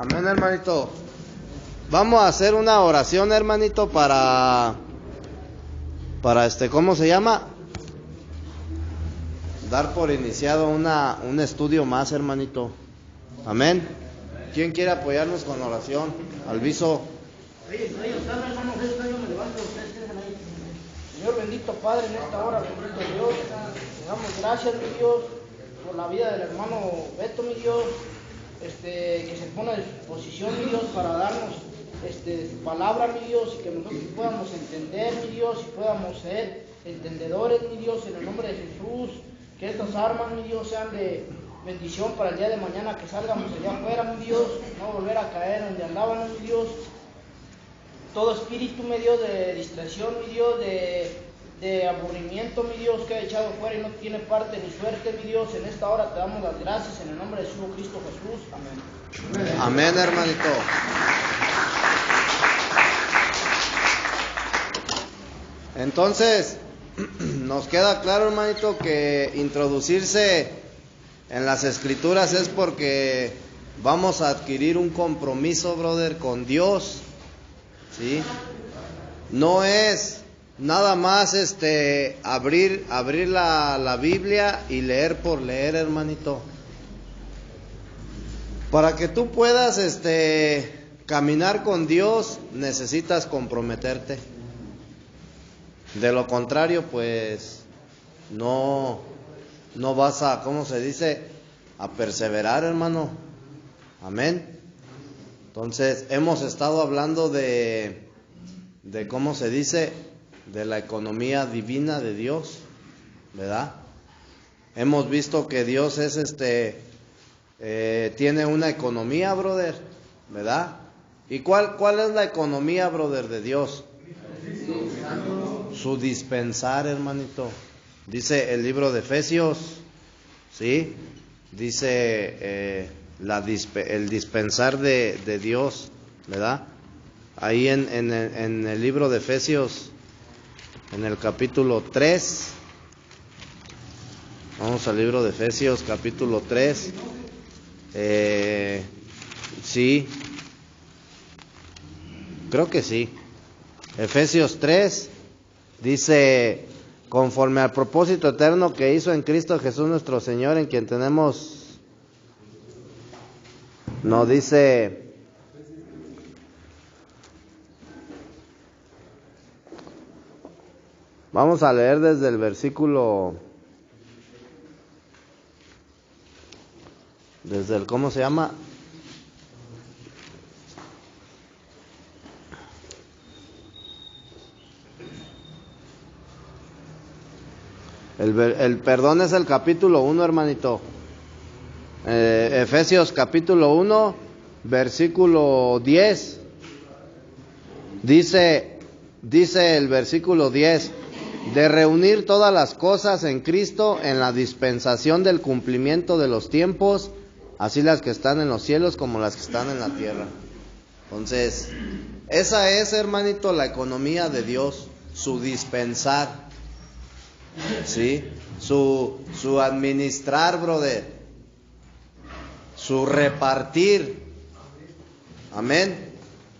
Amén, hermanito. Vamos a hacer una oración, hermanito, para ¿cómo se llama? Dar por iniciado un estudio más, hermanito. Amén. ¿Quién quiere apoyarnos con oración? Alviso. Señor bendito Padre, en esta hora, bendito Dios, te damos gracias, mi Dios, por la vida del hermano Beto, mi Dios, que se pone a disposición, mi Dios, para darnos su palabra, mi Dios, y que nosotros podamos entender, mi Dios, y podamos ser entendedores, mi Dios, en el nombre de Jesús, que estas armas, mi Dios, sean de bendición para el día de mañana, que salgamos allá afuera, mi Dios, no volver a caer donde andábamos, mi Dios. Todo espíritu, mi Dios, de distracción, mi Dios, de aburrimiento, mi Dios, que ha echado fuera y no tiene parte ni suerte, mi Dios, en esta hora te damos las gracias en el nombre de Jesucristo Jesús. Amén. Amén, hermanito. Entonces, nos queda claro, hermanito, que introducirse en las Escrituras es porque vamos a adquirir un compromiso, brother, con Dios. ¿Sí? No es nada más abrir la Biblia y leer por leer, hermanito. Para que tú puedas caminar con Dios, necesitas comprometerte. De lo contrario, pues no vas a, ¿cómo se dice? A perseverar, hermano. Amén. Entonces, hemos estado hablando de ¿cómo se dice? De la economía divina de Dios, ¿verdad? Hemos visto que Dios es tiene una economía, brother, ¿verdad? ¿Y cuál es la economía, brother, de Dios? Su dispensar, hermanito. Dice el libro de Efesios, ¿sí? Dice el dispensar de Dios, ¿verdad? Ahí en el libro de Efesios, en el capítulo 3, vamos al libro de Efesios, capítulo 3, sí, creo que sí, Efesios 3, dice, conforme al propósito eterno que hizo en Cristo Jesús nuestro Señor, en quien tenemos... No, dice, vamos a leer desde el versículo, ¿cómo se llama? El perdón es el capítulo 1, hermanito. Efesios capítulo 1, versículo 10. Dice el versículo 10, de reunir todas las cosas en Cristo en la dispensación del cumplimiento de los tiempos, así las que están en los cielos como las que están en la tierra. Entonces, esa es, hermanito, la economía de Dios, su dispensar, ¿sí? Su administrar, brother. Su repartir. Amén.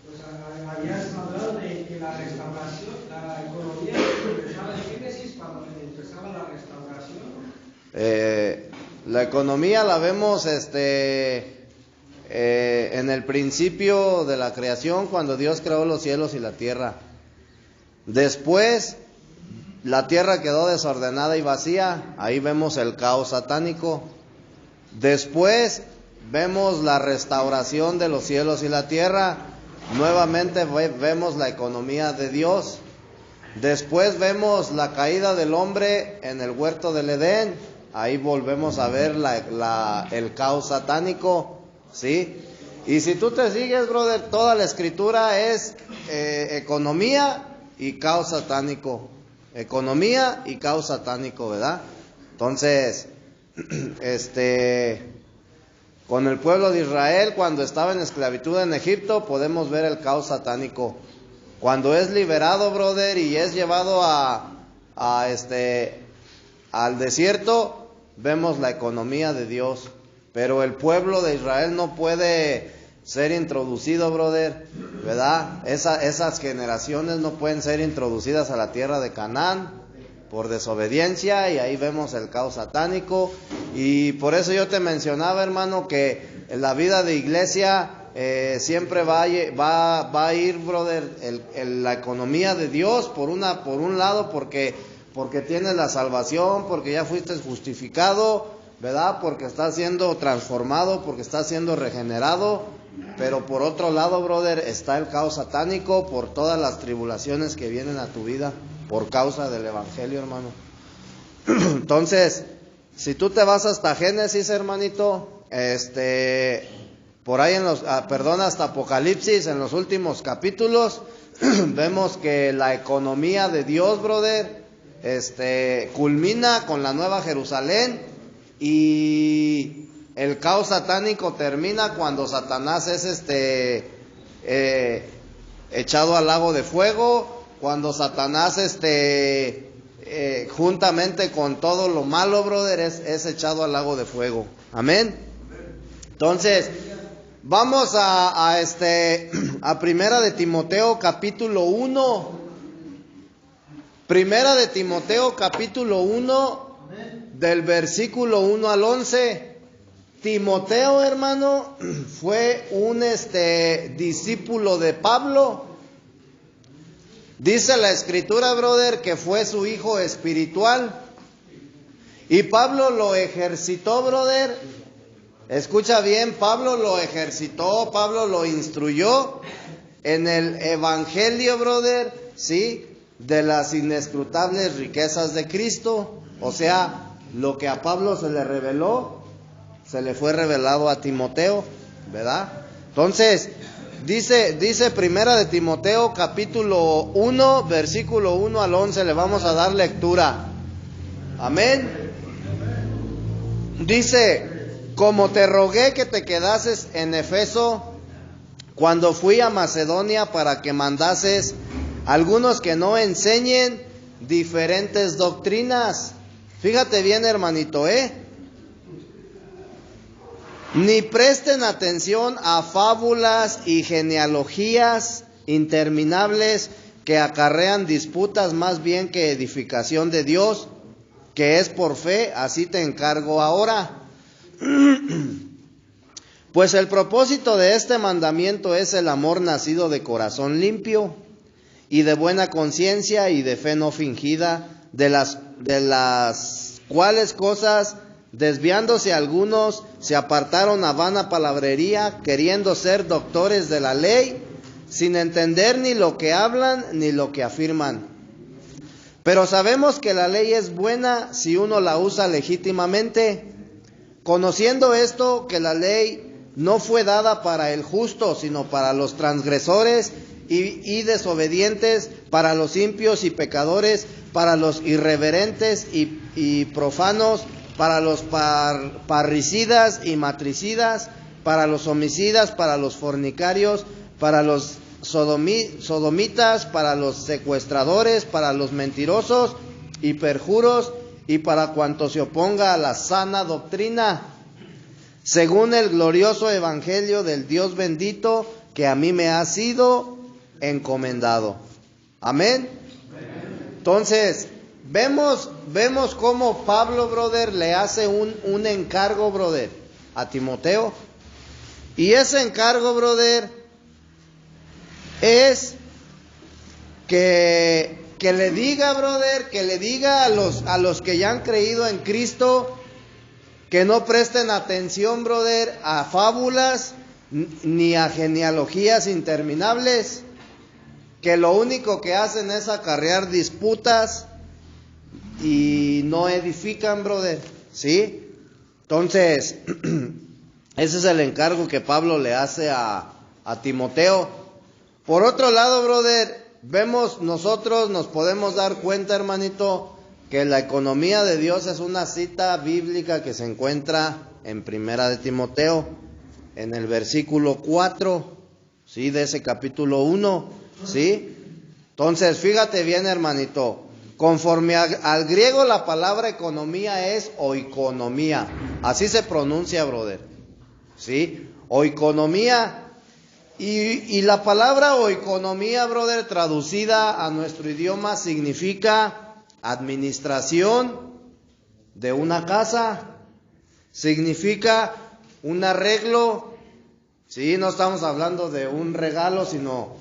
Pues habías hablado de que la restauración, la economía empezaba en Génesis cuando empezaba la restauración. La economía la vemos en el principio de la creación, cuando Dios creó los cielos y la tierra. Después la tierra quedó desordenada y vacía. Ahí vemos el caos satánico. Después vemos la restauración de los cielos y la tierra. Nuevamente vemos la economía de Dios. Después vemos la caída del hombre en el huerto del Edén. Ahí volvemos a ver el caos satánico, ¿sí? Y si tú te sigues, brother, toda la escritura es economía y caos satánico. Economía y caos satánico, ¿verdad? Entonces, con el pueblo de Israel, cuando estaba en esclavitud en Egipto, podemos ver el caos satánico. Cuando es liberado, brother, y es llevado al desierto, vemos la economía de Dios. Pero el pueblo de Israel no puede ser introducido, brother, ¿verdad? Esas generaciones no pueden ser introducidas a la tierra de Canaán por desobediencia, y ahí vemos el caos satánico. Y por eso yo te mencionaba, hermano, que en la vida de iglesia siempre va a ir, brother, la economía de Dios por un lado, porque tienes la salvación, porque ya fuiste justificado, ¿verdad? Porque estás siendo transformado, porque estás siendo regenerado. Pero por otro lado, brother, está el caos satánico por todas las tribulaciones que vienen a tu vida por causa del evangelio, hermano. Entonces, si tú te vas hasta Génesis, hermanito, por ahí hasta Apocalipsis, en los últimos capítulos, vemos que la economía de Dios, brother, culmina con la Nueva Jerusalén, y el caos satánico termina cuando Satanás es echado al lago de fuego, cuando Satanás juntamente con todo lo malo, brother, es echado al lago de fuego. Amén. Entonces, vamos a Primera de Timoteo capítulo 1. Primera de Timoteo capítulo 1, del versículo 1 al 11. Timoteo, hermano, fue un discípulo de Pablo. Dice la escritura, brother, que fue su hijo espiritual. Y Pablo lo ejercitó, brother. Escucha bien, Pablo lo ejercitó, Pablo lo instruyó en el evangelio, brother, ¿sí? De las inescrutables riquezas de Cristo. O sea, lo que a Pablo se le reveló, se le fue revelado a Timoteo, ¿verdad? Entonces, dice Primera de Timoteo capítulo 1, versículo 1 al 11, le vamos a dar lectura. Amén. Dice: como te rogué que te quedases en Efeso cuando fui a Macedonia, para que mandases algunos que no enseñen diferentes doctrinas. Fíjate bien, hermanito, ni presten atención a fábulas y genealogías interminables que acarrean disputas más bien que edificación de Dios, que es por fe. Así te encargo ahora. Pues el propósito de este mandamiento es el amor nacido de corazón limpio y de buena conciencia y de fe no fingida, de las cuales cosas, desviándose algunos, se apartaron a vana palabrería, queriendo ser doctores de la ley, sin entender ni lo que hablan ni lo que afirman. Pero sabemos que la ley es buena si uno la usa legítimamente, conociendo esto, que la ley no fue dada para el justo, sino para los transgresores y desobedientes, para los impios y pecadores, para los irreverentes y profanos, para los parricidas y matricidas, para los homicidas, para los fornicarios, para los sodomitas, para los secuestradores, para los mentirosos y perjuros, y para cuanto se oponga a la sana doctrina, según el glorioso evangelio del Dios bendito, que a mí me ha sido encomendado. Amén. Entonces, vemos cómo Pablo, brother, le hace un encargo, brother, a Timoteo. Y ese encargo, brother, es que le diga, brother, que le diga a los que ya han creído en Cristo, que no presten atención, brother, a fábulas ni a genealogías interminables, que lo único que hacen es acarrear disputas y no edifican, brother, ¿sí? Entonces, ese es el encargo que Pablo le hace a Timoteo. Por otro lado, brother, nosotros nos podemos dar cuenta, hermanito, que la economía de Dios es una cita bíblica que se encuentra en Primera de Timoteo, en el versículo 4, ¿sí? De ese capítulo 1, ¿sí? Entonces, fíjate bien, hermanito, conforme al griego la palabra economía es oikonomía, así se pronuncia, brother, ¿sí? Oikonomía, Y la palabra oikonomía, brother, traducida a nuestro idioma significa administración de una casa, significa un arreglo. Sí, no estamos hablando de un regalo, sino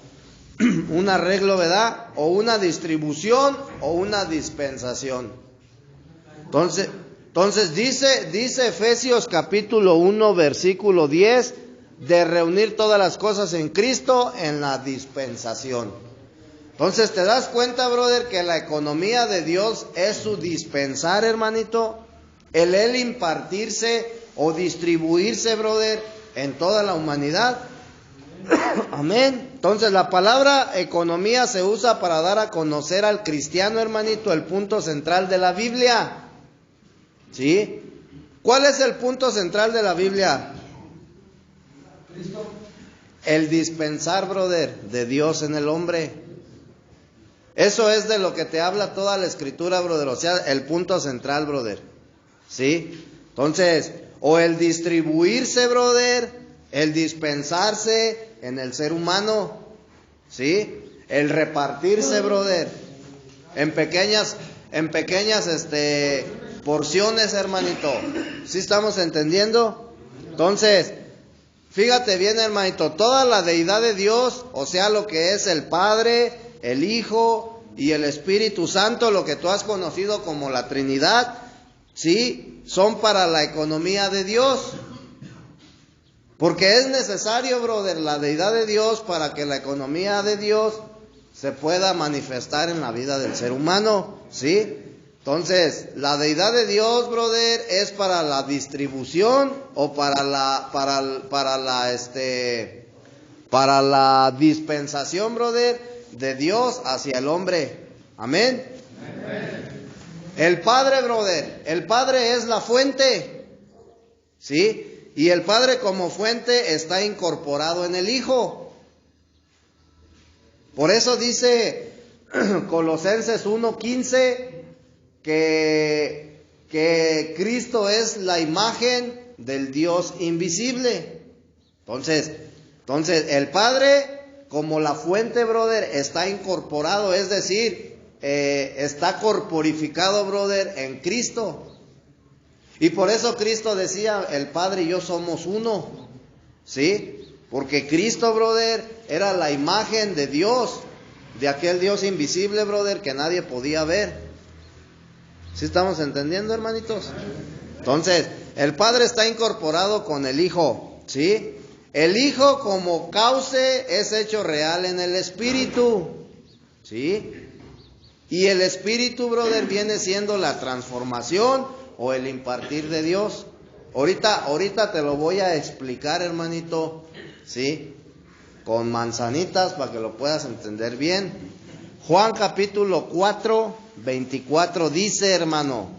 un arreglo, ¿verdad? O una distribución o una dispensación. Entonces dice Efesios capítulo 1, versículo 10, de reunir todas las cosas en Cristo en la dispensación. Entonces, ¿te das cuenta, brother, que la economía de Dios es su dispensar, hermanito? El impartirse o distribuirse, brother, en toda la humanidad. Amén. Entonces, la palabra economía se usa para dar a conocer al cristiano, hermanito, el punto central de la Biblia. ¿Sí? ¿Cuál es el punto central de la Biblia? Cristo. El dispensar, brother, de Dios en el hombre. Eso es de lo que te habla toda la escritura, brother. O sea, el punto central, brother. ¿Sí? Entonces, o el distribuirse, brother, el dispensarse en el ser humano. ¿Sí? El repartirse, brother, en pequeñas porciones, hermanito. ¿Sí estamos entendiendo? Entonces, fíjate bien, hermanito, toda la deidad de Dios, o sea, lo que es el Padre, el Hijo y el Espíritu Santo, lo que tú has conocido como la Trinidad, ¿sí? Son para la economía de Dios. Porque es necesario, brother, la deidad de Dios para que la economía de Dios se pueda manifestar en la vida del ser humano, ¿sí? Entonces, la deidad de Dios, brother, es para la distribución o para la dispensación, brother, de Dios hacia el hombre. Amén. El Padre, brother, el Padre es la fuente, ¿sí? Y el Padre como fuente está incorporado en el Hijo. Por eso dice Colosenses 1:15 que Cristo es la imagen del Dios invisible. Entonces el Padre como la fuente, brother, está incorporado, es decir, está corporificado, brother, en Cristo. Y por eso Cristo decía, el Padre y yo somos uno, ¿sí? Porque Cristo, brother, era la imagen de Dios, de aquel Dios invisible, brother, que nadie podía ver. ¿Sí estamos entendiendo, hermanitos? Entonces, el Padre está incorporado con el Hijo, ¿sí? El Hijo como cauce es hecho real en el Espíritu, ¿sí? Y el Espíritu, brother, viene siendo la transformación o el impartir de Dios. Ahorita te lo voy a explicar, hermanito, ¿sí? Con manzanitas para que lo puedas entender bien. Juan capítulo 4, 24 dice, hermano.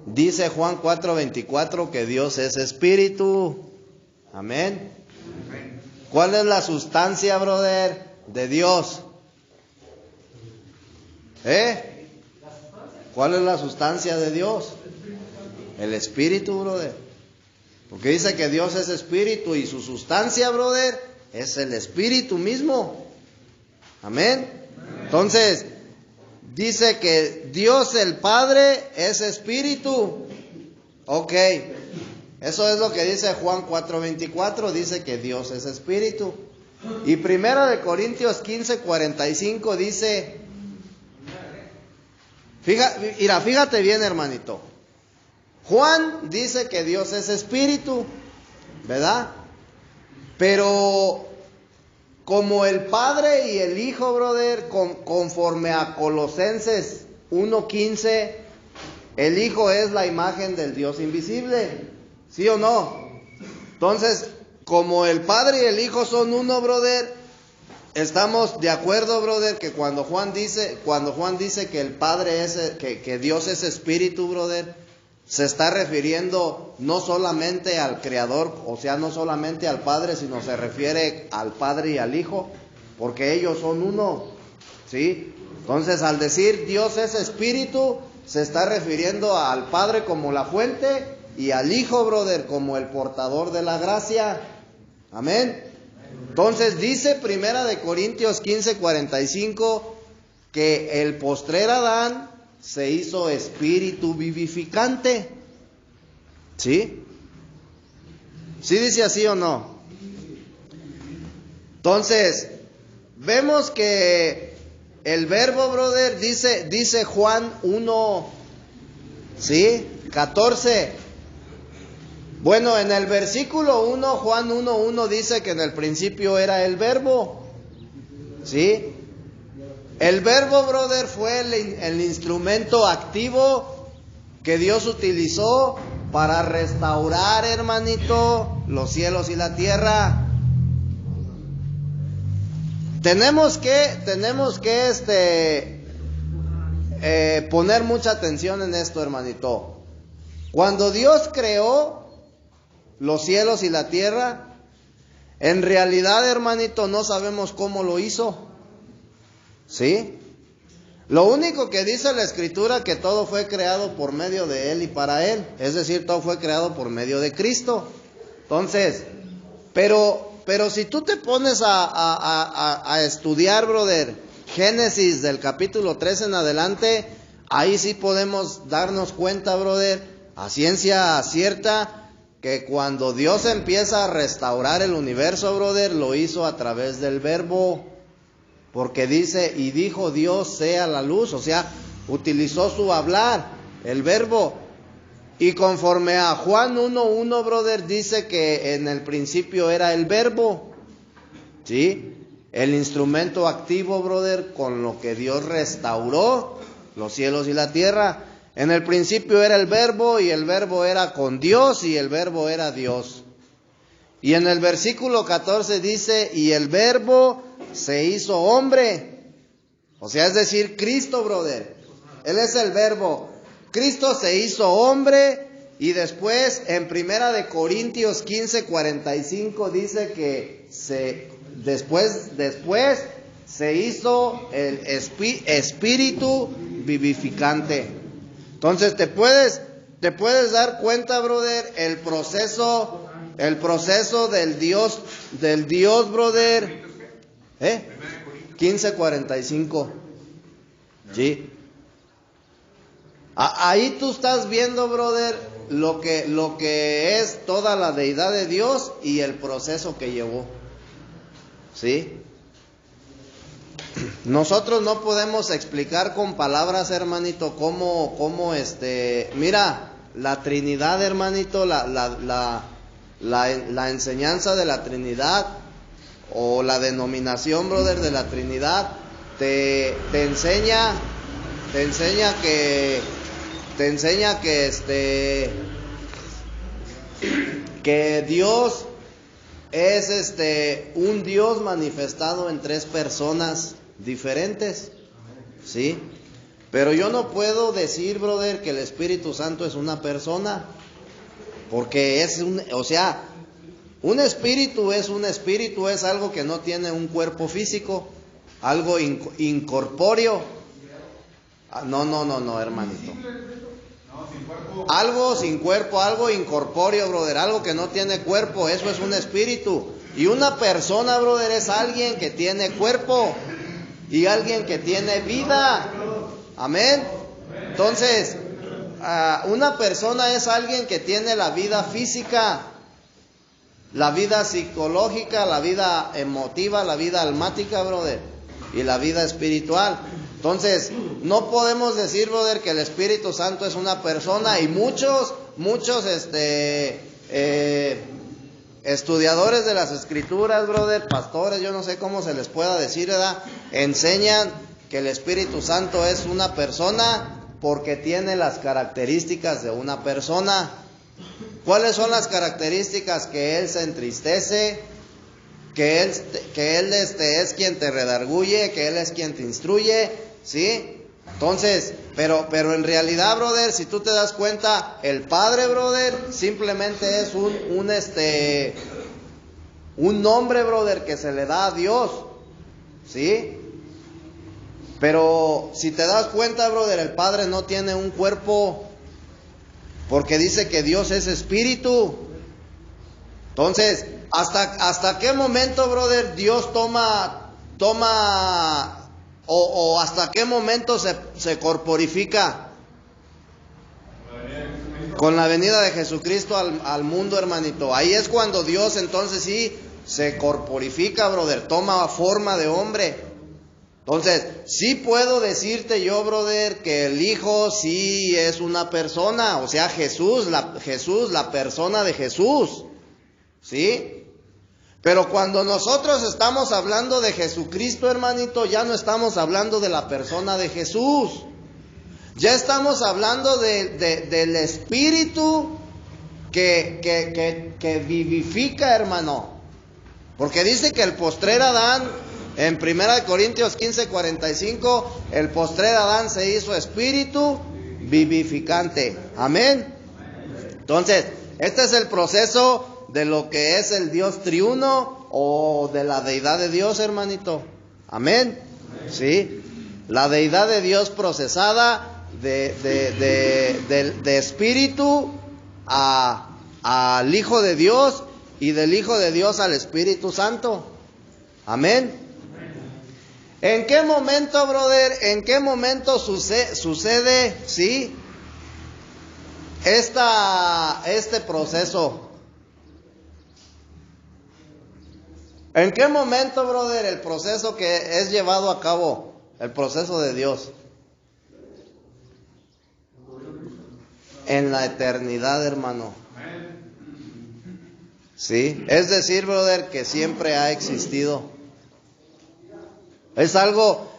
Dice Juan 4, 24 que Dios es espíritu. Amén. ¿Cuál es la sustancia, brother, de Dios? ¿Cuál es la sustancia de Dios? El espíritu, brother. Porque dice que Dios es espíritu y su sustancia, brother, es el espíritu mismo. Amén. Entonces, dice que Dios el Padre es espíritu. Ok. Eso es lo que dice Juan 4:24. Dice que Dios es espíritu. Y 1 Corintios 15:45 dice... Fíjate bien, hermanito. Juan dice que Dios es espíritu, ¿verdad? Pero como el Padre y el Hijo, brother, conforme a Colosenses 1:15, el Hijo es la imagen del Dios invisible, ¿sí o no? Entonces, como el Padre y el Hijo son uno, brother, estamos de acuerdo, brother, que cuando Juan dice que el Padre es, que Dios es espíritu, brother, se está refiriendo no solamente al Creador, o sea, no solamente al Padre, sino se refiere al Padre y al Hijo, porque ellos son uno, ¿sí? Entonces, al decir Dios es espíritu, se está refiriendo al Padre como la fuente y al Hijo, brother, como el portador de la gracia. Amén. Entonces dice Primera de Corintios 15:45 que el postrer Adán se hizo espíritu vivificante. ¿Sí? ¿Sí dice así o no? Entonces, vemos que el verbo, brother, dice Juan 1, ¿sí? 14. Bueno, en el versículo 1, Juan 1:1 dice que en el principio era el verbo. ¿Sí? El verbo, brother, fue el instrumento activo que Dios utilizó para restaurar, hermanito, los cielos y la tierra. Tenemos que poner mucha atención en esto, hermanito. Cuando Dios creó los cielos y la tierra, en realidad, hermanito, no sabemos cómo lo hizo. ¿Sí? Lo único que dice la Escritura que todo fue creado por medio de Él y para Él. Es decir, todo fue creado por medio de Cristo. Entonces, pero si tú te pones a estudiar, brother, Génesis del capítulo 3 en adelante, ahí sí podemos darnos cuenta, brother, a ciencia cierta, que cuando Dios empieza a restaurar el universo, brother, lo hizo a través del verbo. Porque dice, y dijo Dios sea la luz, o sea, utilizó su hablar, el verbo. Y conforme a Juan 1:1, brother, dice que en el principio era el verbo, ¿sí? El instrumento activo, brother, con lo que Dios restauró los cielos y la tierra. En el principio era el verbo, y el verbo era con Dios, y el verbo era Dios. Y en el versículo 14 dice, y el verbo se hizo hombre. O sea, es decir, Cristo, brother. Él es el verbo. Cristo se hizo hombre. Y después, en Primera de Corintios 15:45, dice que después se hizo el espíritu vivificante. Entonces, te puedes dar cuenta, brother, el proceso del Dios, brother. 15:45. ¿Sí? Ahí tú estás viendo, brother, lo que es toda la deidad de Dios y el proceso que llevó. ¿Sí? Nosotros no podemos explicar con palabras, hermanito, cómo mira, la Trinidad, hermanito, la enseñanza de la Trinidad, o la denominación, brother, de la Trinidad, te enseña que Dios es un Dios manifestado en tres personas diferentes, ¿sí? Pero yo no puedo decir, brother, que el Espíritu Santo es una persona, porque un espíritu es algo que no tiene un cuerpo físico, algo incorpóreo. No, hermanito. Algo sin cuerpo, algo incorpóreo, brother, algo que no tiene cuerpo, eso es un espíritu. Y una persona, brother, es alguien que tiene cuerpo y alguien que tiene vida. Amén. Entonces, una persona es alguien que tiene la vida física, la vida psicológica, la vida emotiva, la vida almática, brother, y la vida espiritual. Entonces, no podemos decir, brother, que el Espíritu Santo es una persona, y muchos estudiadores de las Escrituras, brother, pastores, yo no sé cómo se les pueda decir, ¿verdad? Enseñan que el Espíritu Santo es una persona porque tiene las características de una persona. ¿Cuáles son las características? Que Él se entristece, que él es quien te redarguye, que Él es quien te instruye, ¿sí? Entonces, pero en realidad, brother, si tú te das cuenta, el Padre, brother, simplemente es un nombre, brother, que se le da a Dios, ¿sí? Pero si te das cuenta, brother, el Padre no tiene un cuerpo, porque dice que Dios es espíritu. Entonces, ¿hasta qué momento, brother, Dios toma o hasta qué momento se corporifica? Con la venida de Jesucristo al mundo, hermanito. Ahí es cuando Dios entonces sí se corporifica, brother, toma forma de hombre. Entonces, sí puedo decirte yo, brother, que el Hijo sí es una persona, o sea, Jesús, la persona de Jesús, ¿sí? Pero cuando nosotros estamos hablando de Jesucristo, hermanito, ya no estamos hablando de la persona de Jesús. Ya estamos hablando del Espíritu que vivifica, hermano. Porque dice que el postrer Adán, en 1 Corintios 15:45, el postrer Adán se hizo espíritu vivificante. Amén. Entonces, este es el proceso de lo que es el Dios triuno o de la deidad de Dios, hermanito. Amén. Sí. La deidad de Dios procesada de espíritu al Hijo de Dios y del Hijo de Dios al Espíritu Santo. Amén. ¿En qué momento, brother? ¿En qué momento sucede, sí, este proceso? ¿En qué momento, brother, el proceso que es llevado a cabo, el proceso de Dios? En la eternidad, hermano. Sí, es decir, brother, que siempre ha existido. Es algo,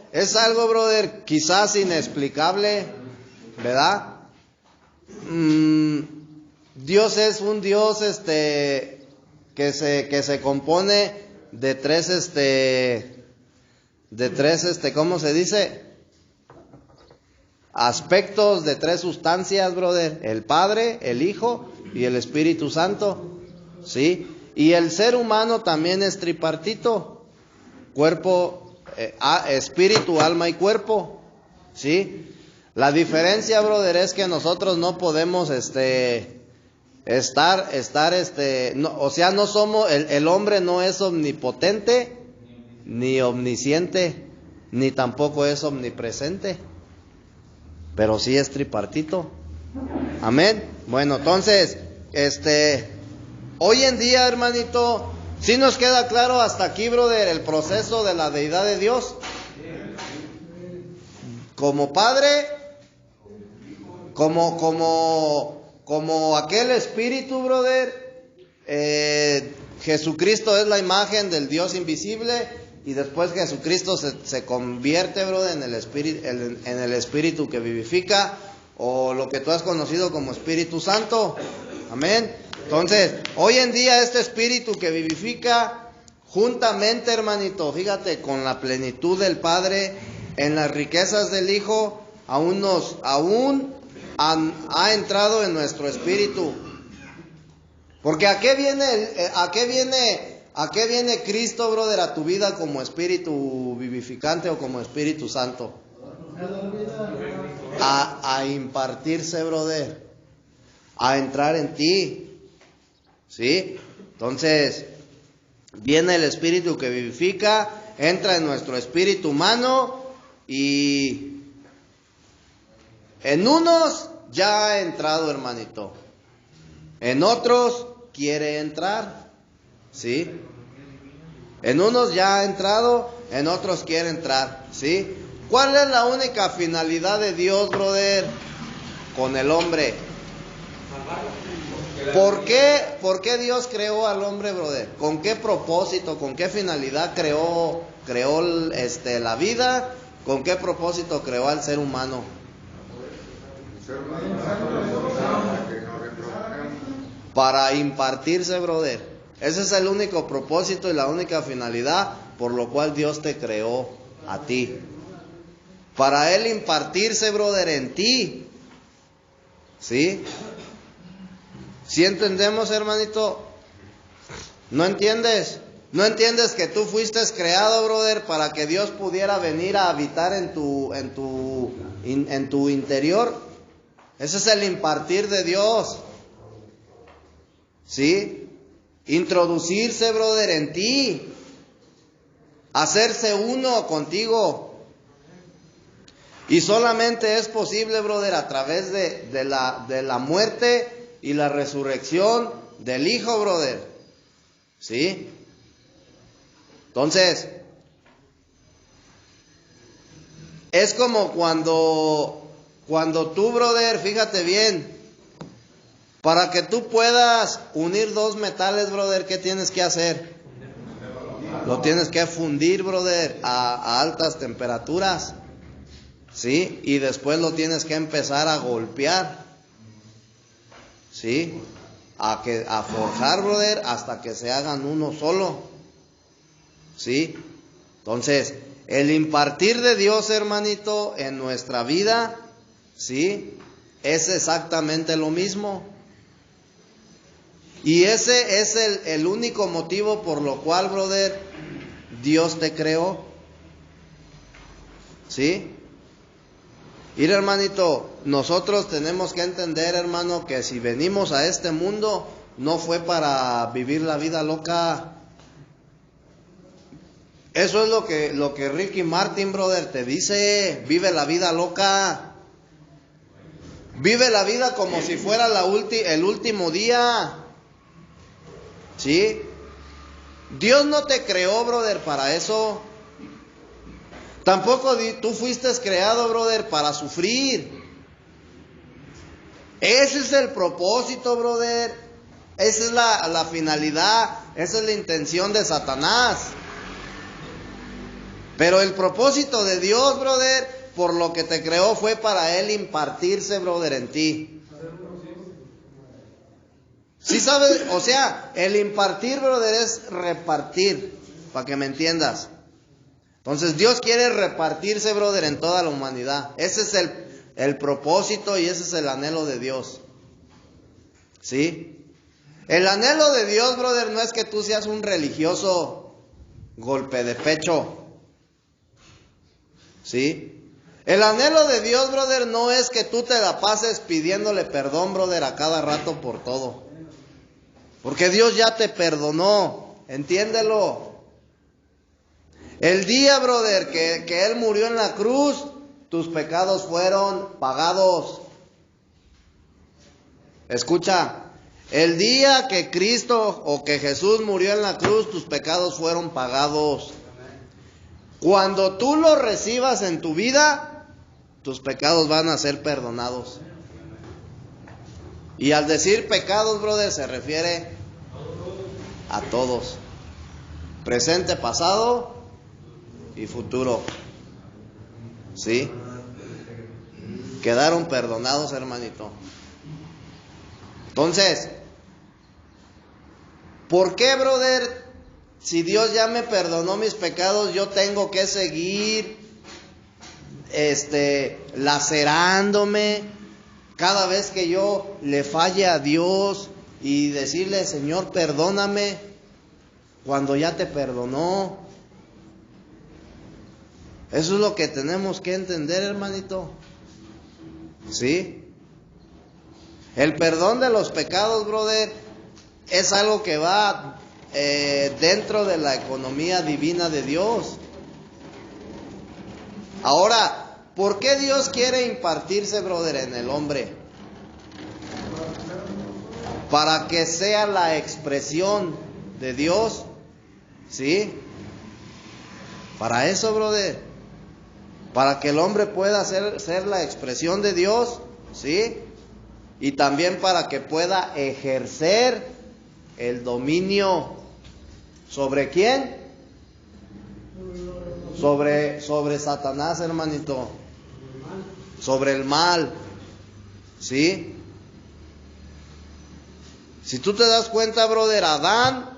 brother, quizás inexplicable, ¿verdad? Dios es un Dios, que se compone de tres, ¿cómo se dice? Aspectos, de tres sustancias, brother: el Padre, el Hijo y el Espíritu Santo, ¿sí? Y el ser humano también es tripartito: cuerpo, espíritu, alma y cuerpo, ¿sí? La diferencia, brother, es que nosotros no podemos, no, o sea, no somos, el hombre no es omnipotente, ni omnisciente, ni tampoco es omnipresente, pero sí es tripartito. Amén. Bueno, entonces, hoy en día, hermanito, ¿sí nos queda claro hasta aquí, brother, el proceso de la deidad de Dios? Como Padre, como aquel Espíritu, brother, Jesucristo es la imagen del Dios invisible. Y después Jesucristo se convierte, brother, en el Espíritu que vivifica, o lo que tú has conocido como Espíritu Santo. Amén. Entonces, hoy en día este Espíritu que vivifica, juntamente, hermanito, fíjate, con la plenitud del Padre, en las riquezas del Hijo, aún ha entrado en nuestro espíritu. Porque ¿a qué viene Cristo, brother, a tu vida como Espíritu vivificante o como Espíritu Santo? A impartirse, brother, a entrar en ti, ¿sí? Entonces, viene el Espíritu que vivifica, entra en nuestro espíritu humano, y en unos ya ha entrado, hermanito, en otros quiere entrar, ¿sí? En unos ya ha entrado, en otros quiere entrar, ¿sí? ¿Cuál es la única finalidad de Dios, brother, con el hombre? ¿Por qué Dios creó al hombre, brother? ¿Con qué propósito, con qué finalidad creó la vida? ¿Con qué propósito creó al ser humano? Para impartirse, brother. Ese es el único propósito y la única finalidad por lo cual Dios te creó a ti. Para Él impartirse, brother, en ti. ¿Sí? ¿Sí entendemos, hermanito? ¿No entiendes? ¿No entiendes que tú fuiste creado, brother, para que Dios pudiera venir a habitar en tu interior? Ese es el impartir de Dios. ¿Sí? introducirse, brother, en ti, hacerse uno contigo. Y solamente es posible, brother, a través de la muerte y la resurrección del Hijo, brother. ¿Sí? Entonces, es como cuando tú, brother, fíjate bien, para que tú puedas unir dos metales, brother, ¿qué tienes que hacer? Lo tienes que fundir, brother, a altas temperaturas. ¿Sí? Y después lo tienes que empezar a golpear. ¿Sí? A forjar, brother, hasta que se hagan uno solo. ¿Sí? Entonces, el impartir de Dios, hermanito, en nuestra vida, ¿sí? Es exactamente lo mismo. Y ese es el único motivo por lo cual, brother, Dios te creó. ¿Sí? Mira, hermanito, nosotros tenemos que entender, hermano, que si venimos a este mundo, no fue para vivir la vida loca. Eso es lo que Ricky Martin, brother, te dice. Vive la vida loca. Vive la vida como si fuera el último día. ¿Sí? Dios no te creó, brother, para eso. Tampoco tú fuiste creado, brother, para sufrir. Ese es el propósito, brother. Esa es la finalidad. Esa es la intención de Satanás. Pero el propósito de Dios, brother, por lo que te creó, fue para Él impartirse, brother, en ti. ¿Sí sabes? O sea, el impartir, brother, es repartir, para que me entiendas. Entonces Dios quiere repartirse, brother, en toda la humanidad. Ese es el propósito y ese es el anhelo de Dios. ¿Sí? El anhelo de Dios, brother, no es que tú seas un religioso golpe de pecho. ¿Sí? El anhelo de Dios, brother, no es que tú te la pases pidiéndole perdón, brother, a cada rato por todo. Porque Dios ya te perdonó. Entiéndelo. El día, brother, que Él murió en la cruz, tus pecados fueron pagados. Escucha, el día que Cristo o que Jesús murió en la cruz, tus pecados fueron pagados. Cuando tú lo recibas en tu vida, tus pecados van a ser perdonados. Y al decir pecados, brother, se refiere a todos. Presente, pasado y futuro. ¿Sí? Quedaron perdonados, hermanito. Entonces, ¿por qué, brother? Si Dios ya me perdonó mis pecados, yo tengo que seguir lacerándome cada vez que yo le falle a Dios y decirle, Señor, perdóname, cuando ya te perdonó. Eso es lo que tenemos que entender, hermanito. ¿Sí? El perdón de los pecados, brother, es algo que va dentro de la economía divina de Dios. Ahora, ¿por qué Dios quiere impartirse, brother, en el hombre? Para que sea la expresión de Dios. ¿Sí? Para eso, brother. Para que el hombre pueda ser la expresión de Dios. ¿Sí? Y también para que pueda ejercer el dominio. ¿Sobre quién? Sobre Satanás, hermanito. Sobre el mal. ¿Sí? Si tú te das cuenta, brother, a Adán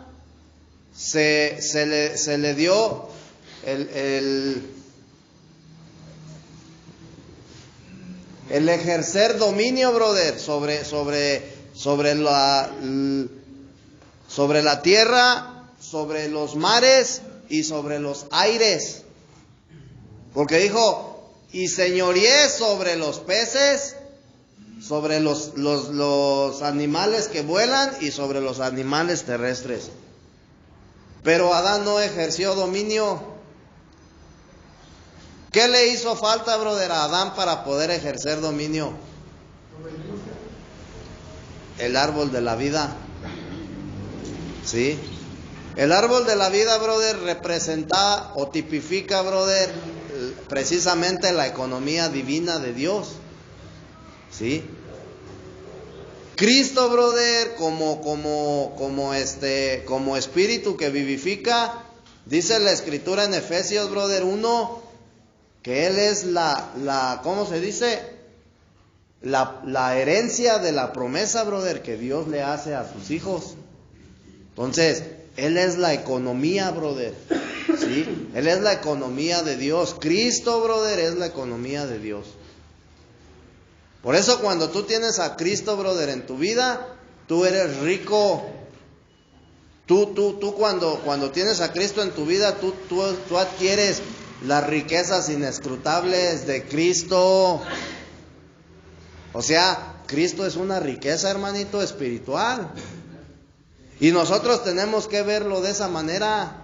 se le dio el ejercer dominio, brother, sobre la tierra, sobre los mares y sobre los aires. Porque dijo, y señoreé sobre los peces, sobre los animales que vuelan y sobre los animales terrestres. Pero Adán no ejerció dominio. ¿Qué le hizo falta, brother, a Adán para poder ejercer dominio? El árbol de la vida. ¿Sí? El árbol de la vida, brother, representa o tipifica, brother, precisamente la economía divina de Dios. ¿Sí? Cristo, brother, como espíritu que vivifica, dice la escritura en Efesios, brother, 1, que Él es ¿cómo se dice? La herencia de la promesa, brother, que Dios le hace a sus hijos. Entonces, Él es la economía, brother. ¿Sí? Él es la economía de Dios. Cristo, brother, es la economía de Dios. Por eso cuando tú tienes a Cristo, brother, en tu vida, tú eres rico. Tú cuando tienes a Cristo en tu vida, tú adquieres las riquezas inescrutables de Cristo. O sea, Cristo es una riqueza, hermanito, espiritual. Y nosotros tenemos que verlo de esa manera.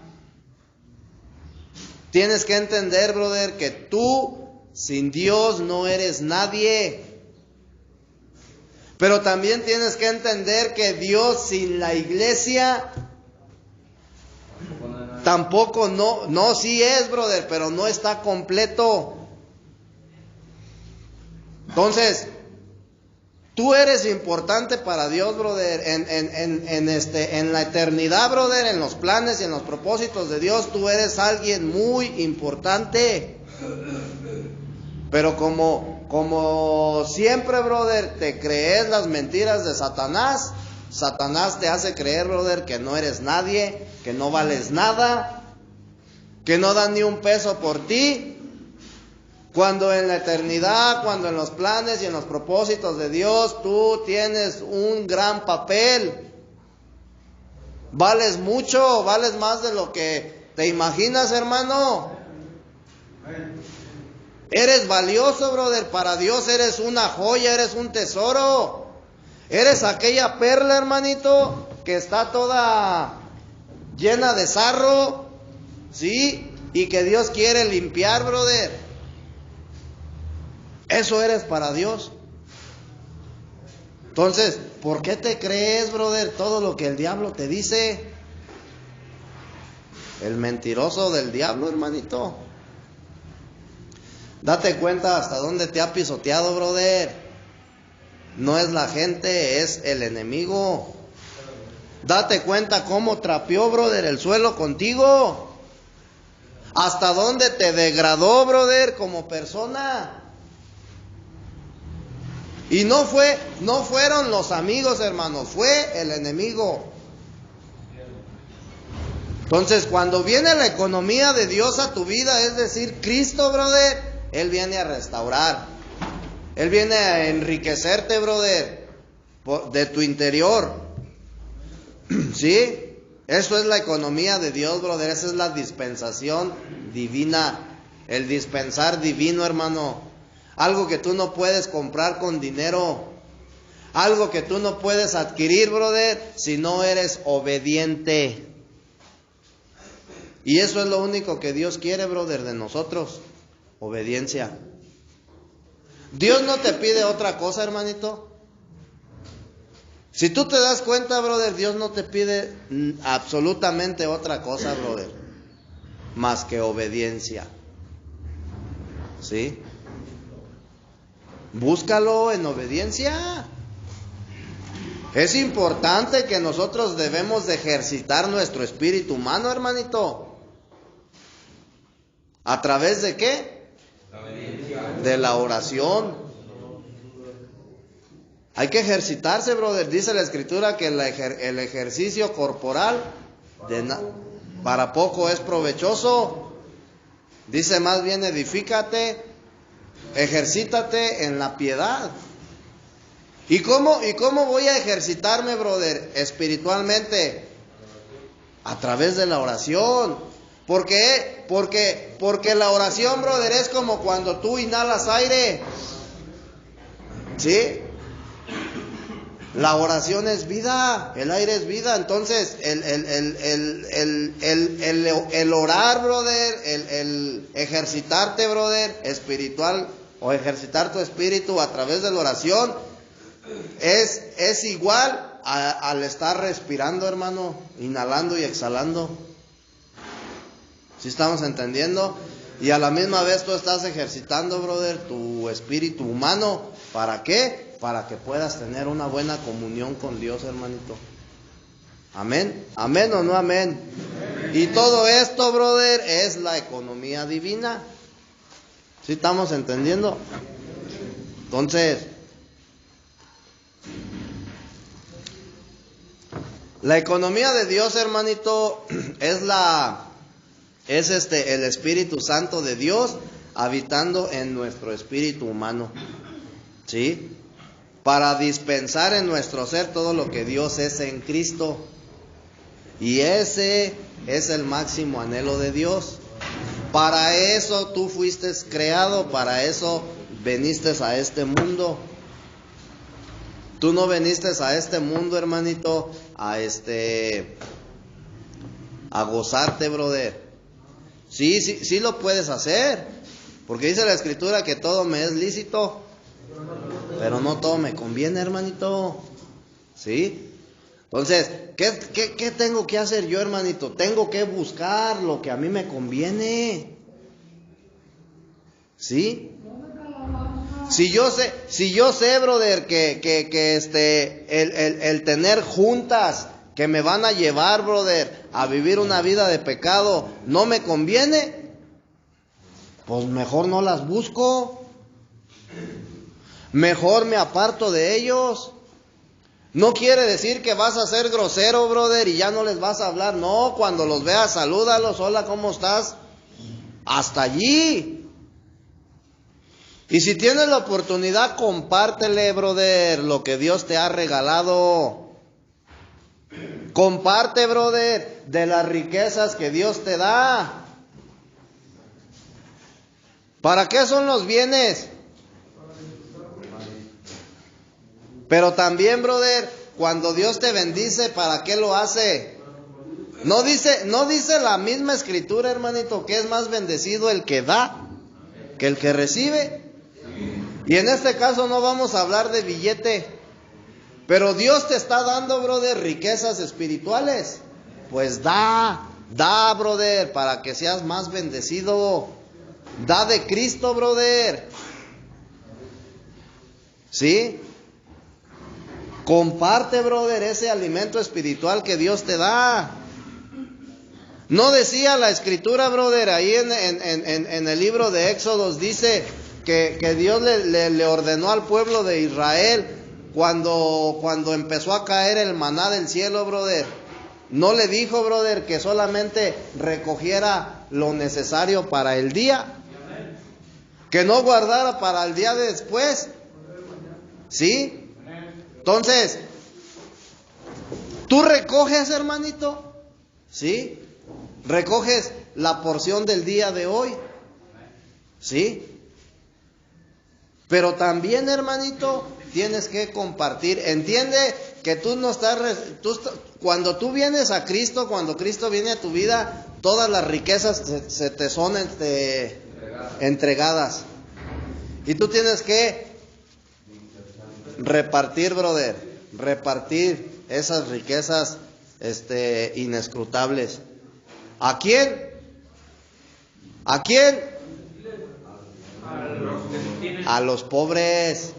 Tienes que entender, brother, que tú sin Dios no eres nadie. Pero también tienes que entender que Dios sin la iglesia tampoco no sí es, brother, pero no está completo. Entonces, tú eres importante para Dios, brother, en la eternidad, brother, en los planes y en los propósitos de Dios, tú eres alguien muy importante. Pero como siempre, brother, te crees las mentiras de Satanás, Satanás te hace creer, brother, que no eres nadie, que no vales nada, que no dan ni un peso por ti. Cuando en la eternidad, cuando en los planes y en los propósitos de Dios, tú tienes un gran papel. Vales mucho, vales más de lo que te imaginas, hermano. Eres valioso, brother, para Dios eres una joya, eres un tesoro. Eres aquella perla, hermanito, que está toda llena de sarro, ¿sí? Y que Dios quiere limpiar, brother. Eso eres para Dios. Entonces, ¿por qué te crees, brother, todo lo que el diablo te dice? El mentiroso del diablo, hermanito. Date cuenta hasta dónde te ha pisoteado, brother. No es la gente, es el enemigo. Date cuenta cómo trapeó, brother, el suelo contigo. Hasta dónde te degradó, brother, como persona. Y no fueron los amigos, hermanos, fue el enemigo. Entonces, cuando viene la economía de Dios a tu vida, es decir, Cristo, brother, Él viene a restaurar. Él viene a enriquecerte, brother, de tu interior. ¿Sí? Eso es la economía de Dios, brother. Esa es la dispensación divina. El dispensar divino, hermano. Algo que tú no puedes comprar con dinero. Algo que tú no puedes adquirir, brother, si no eres obediente. Y eso es lo único que Dios quiere, brother, de nosotros. Obediencia. Dios no te pide otra cosa, hermanito. Si tú te das cuenta, brother, Dios no te pide absolutamente otra cosa, brother, más que obediencia. ¿Sí? Búscalo en obediencia. Es importante que nosotros debemos de ejercitar nuestro espíritu humano, hermanito. ¿A través de qué? De la oración. Hay que ejercitarse, brother. Dice la escritura que el ejercicio corporal para poco es provechoso. Dice más bien edifícate, ejercítate en la piedad. ¿Y cómo voy a ejercitarme, brother, espiritualmente? A través de la oración. ¿Por qué? Porque la oración, brother, es como cuando tú inhalas aire. ¿Sí? La oración es vida, el aire es vida. Entonces, el orar, brother, el ejercitarte, brother, espiritual, o ejercitar tu espíritu a través de la oración, es igual al estar respirando, hermano, inhalando y exhalando. ¿Sí estamos entendiendo? Y a la misma vez tú estás ejercitando, brother, tu espíritu humano. ¿Para qué? Para que puedas tener una buena comunión con Dios, hermanito. ¿Amén? ¿Amén o no amén? Y todo esto, brother, es la economía divina. ¿Sí estamos entendiendo? Entonces, la economía de Dios, hermanito, es el Espíritu Santo de Dios habitando en nuestro espíritu humano. ¿Sí? Para dispensar en nuestro ser todo lo que Dios es en Cristo. Y ese es el máximo anhelo de Dios. Para eso tú fuiste creado, para eso veniste a este mundo. Tú no veniste a este mundo, hermanito, a gozarte, brother. Sí lo puedes hacer, porque dice la Escritura que todo me es lícito, pero no todo me conviene, hermanito. ¿Sí? Entonces, ¿qué tengo que hacer yo, hermanito? Tengo que buscar lo que a mí me conviene. ¿Sí? Si yo sé, brother, que el tener juntas que me van a llevar, brother, a vivir una vida de pecado no me conviene, pues mejor no las busco. Mejor me aparto de ellos. No quiere decir que vas a ser grosero, brother, y ya no les vas a hablar. No, cuando los veas, salúdalos. Hola, ¿cómo estás? Hasta allí. Y si tienes la oportunidad, compártele, brother, lo que Dios te ha regalado. Comparte, brother, de las riquezas que Dios te da. ¿Para qué son los bienes? Pero también, brother, cuando Dios te bendice, ¿para qué lo hace? No dice la misma Escritura, hermanito, que es más bendecido el que da que el que recibe. Y en este caso no vamos a hablar de billete, pero Dios te está dando, brother, riquezas espirituales. Pues da, brother, para que seas más bendecido. Da de Cristo, brother. ¿Sí? Comparte, brother, ese alimento espiritual que Dios te da. No decía la Escritura, brother, ahí en el libro de Éxodos, dice que Dios le ordenó al pueblo de Israel, cuando empezó a caer el maná del cielo, brother, no le dijo, brother, que solamente recogiera lo necesario para el día, que no guardara para el día de después. ¿Sí? Entonces, tú recoges, hermanito, ¿sí? Recoges la porción del día de hoy, ¿sí? Pero también, hermanito, tienes que compartir. Entiende que tú no estás, cuando tú vienes a Cristo, cuando Cristo viene a tu vida, todas las riquezas se te son entregadas. Y tú tienes que repartir, brother, repartir esas riquezas inescrutables. ¿A quién? ¿A quién? A los pobres.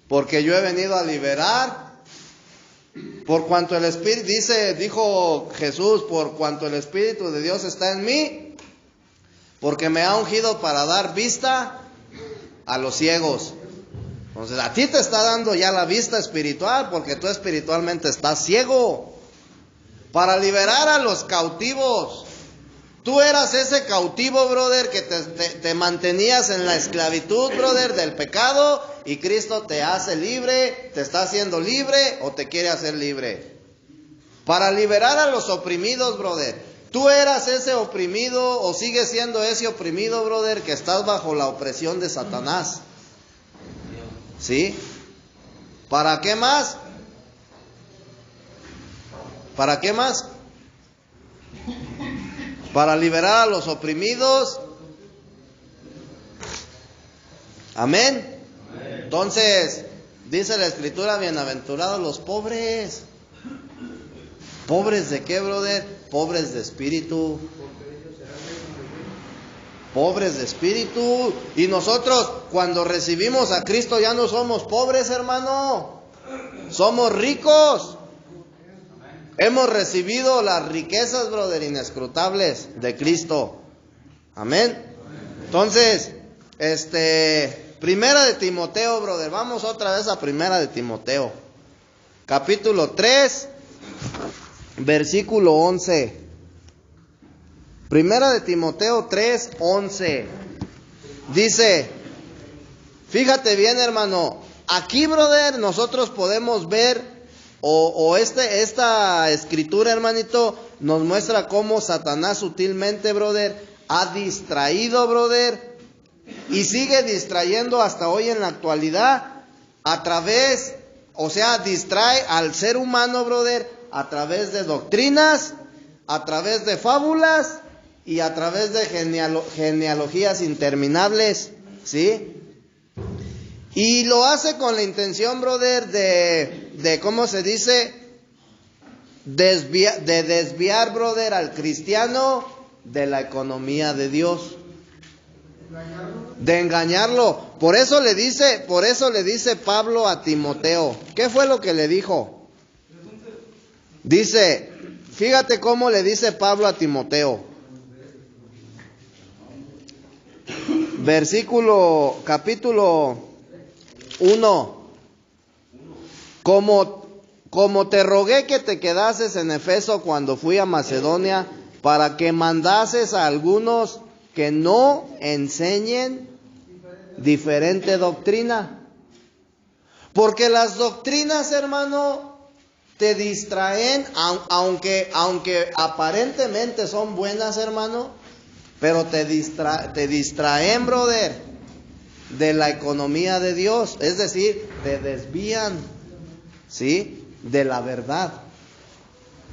Porque yo he venido a liberar. Por cuanto el Espíritu, dijo Jesús, por cuanto el Espíritu de Dios está en mí, porque me ha ungido para dar vista a los ciegos. Entonces a ti te está dando ya la vista espiritual, porque tú espiritualmente estás ciego. Para liberar a los cautivos. Tú eras ese cautivo, brother, que te mantenías en la esclavitud, brother, del pecado, y Cristo te hace libre, te está haciendo libre o te quiere hacer libre. Para liberar a los oprimidos, brother. Tú eras ese oprimido o sigues siendo ese oprimido, brother, que estás bajo la opresión de Satanás. ¿Sí? ¿Para qué más? ¿Para qué más? Para liberar a los oprimidos. Amén. Entonces, dice la Escritura, bienaventurados los pobres. ¿Pobres de qué, brother? Pobres de espíritu. Pobres de espíritu. Y nosotros, cuando recibimos a Cristo, ya no somos pobres, hermano. Somos ricos. Hemos recibido las riquezas, brother, inescrutables de Cristo. Amén. Entonces, Primera de Timoteo, brother. Vamos otra vez a Primera de Timoteo. Capítulo 3, versículo 11. Primera de Timoteo 3, 11. Dice, fíjate bien, hermano. Aquí, brother, nosotros podemos ver, esta escritura, hermanito, nos muestra cómo Satanás sutilmente, brother, ha distraído, brother, y sigue distrayendo hasta hoy en la actualidad, distrae al ser humano, brother, a través de doctrinas, a través de fábulas y a través de genealogías interminables, ¿sí? Y lo hace con la intención, brother, de ¿cómo se dice? De desviar, brother, al cristiano de la economía de Dios. De engañarlo. Por eso le dice Pablo a Timoteo. ¿Qué fue lo que le dijo? Dice, fíjate cómo le dice Pablo a Timoteo. Capítulo 1. Como te rogué que te quedases en Efeso cuando fui a Macedonia, para que mandases a algunos que no enseñen diferente doctrina. Porque las doctrinas, hermano, te distraen, aunque aparentemente son buenas, hermano, pero te distraen, brother, de la economía de Dios. Es decir, te desvían, ¿sí?, de la verdad.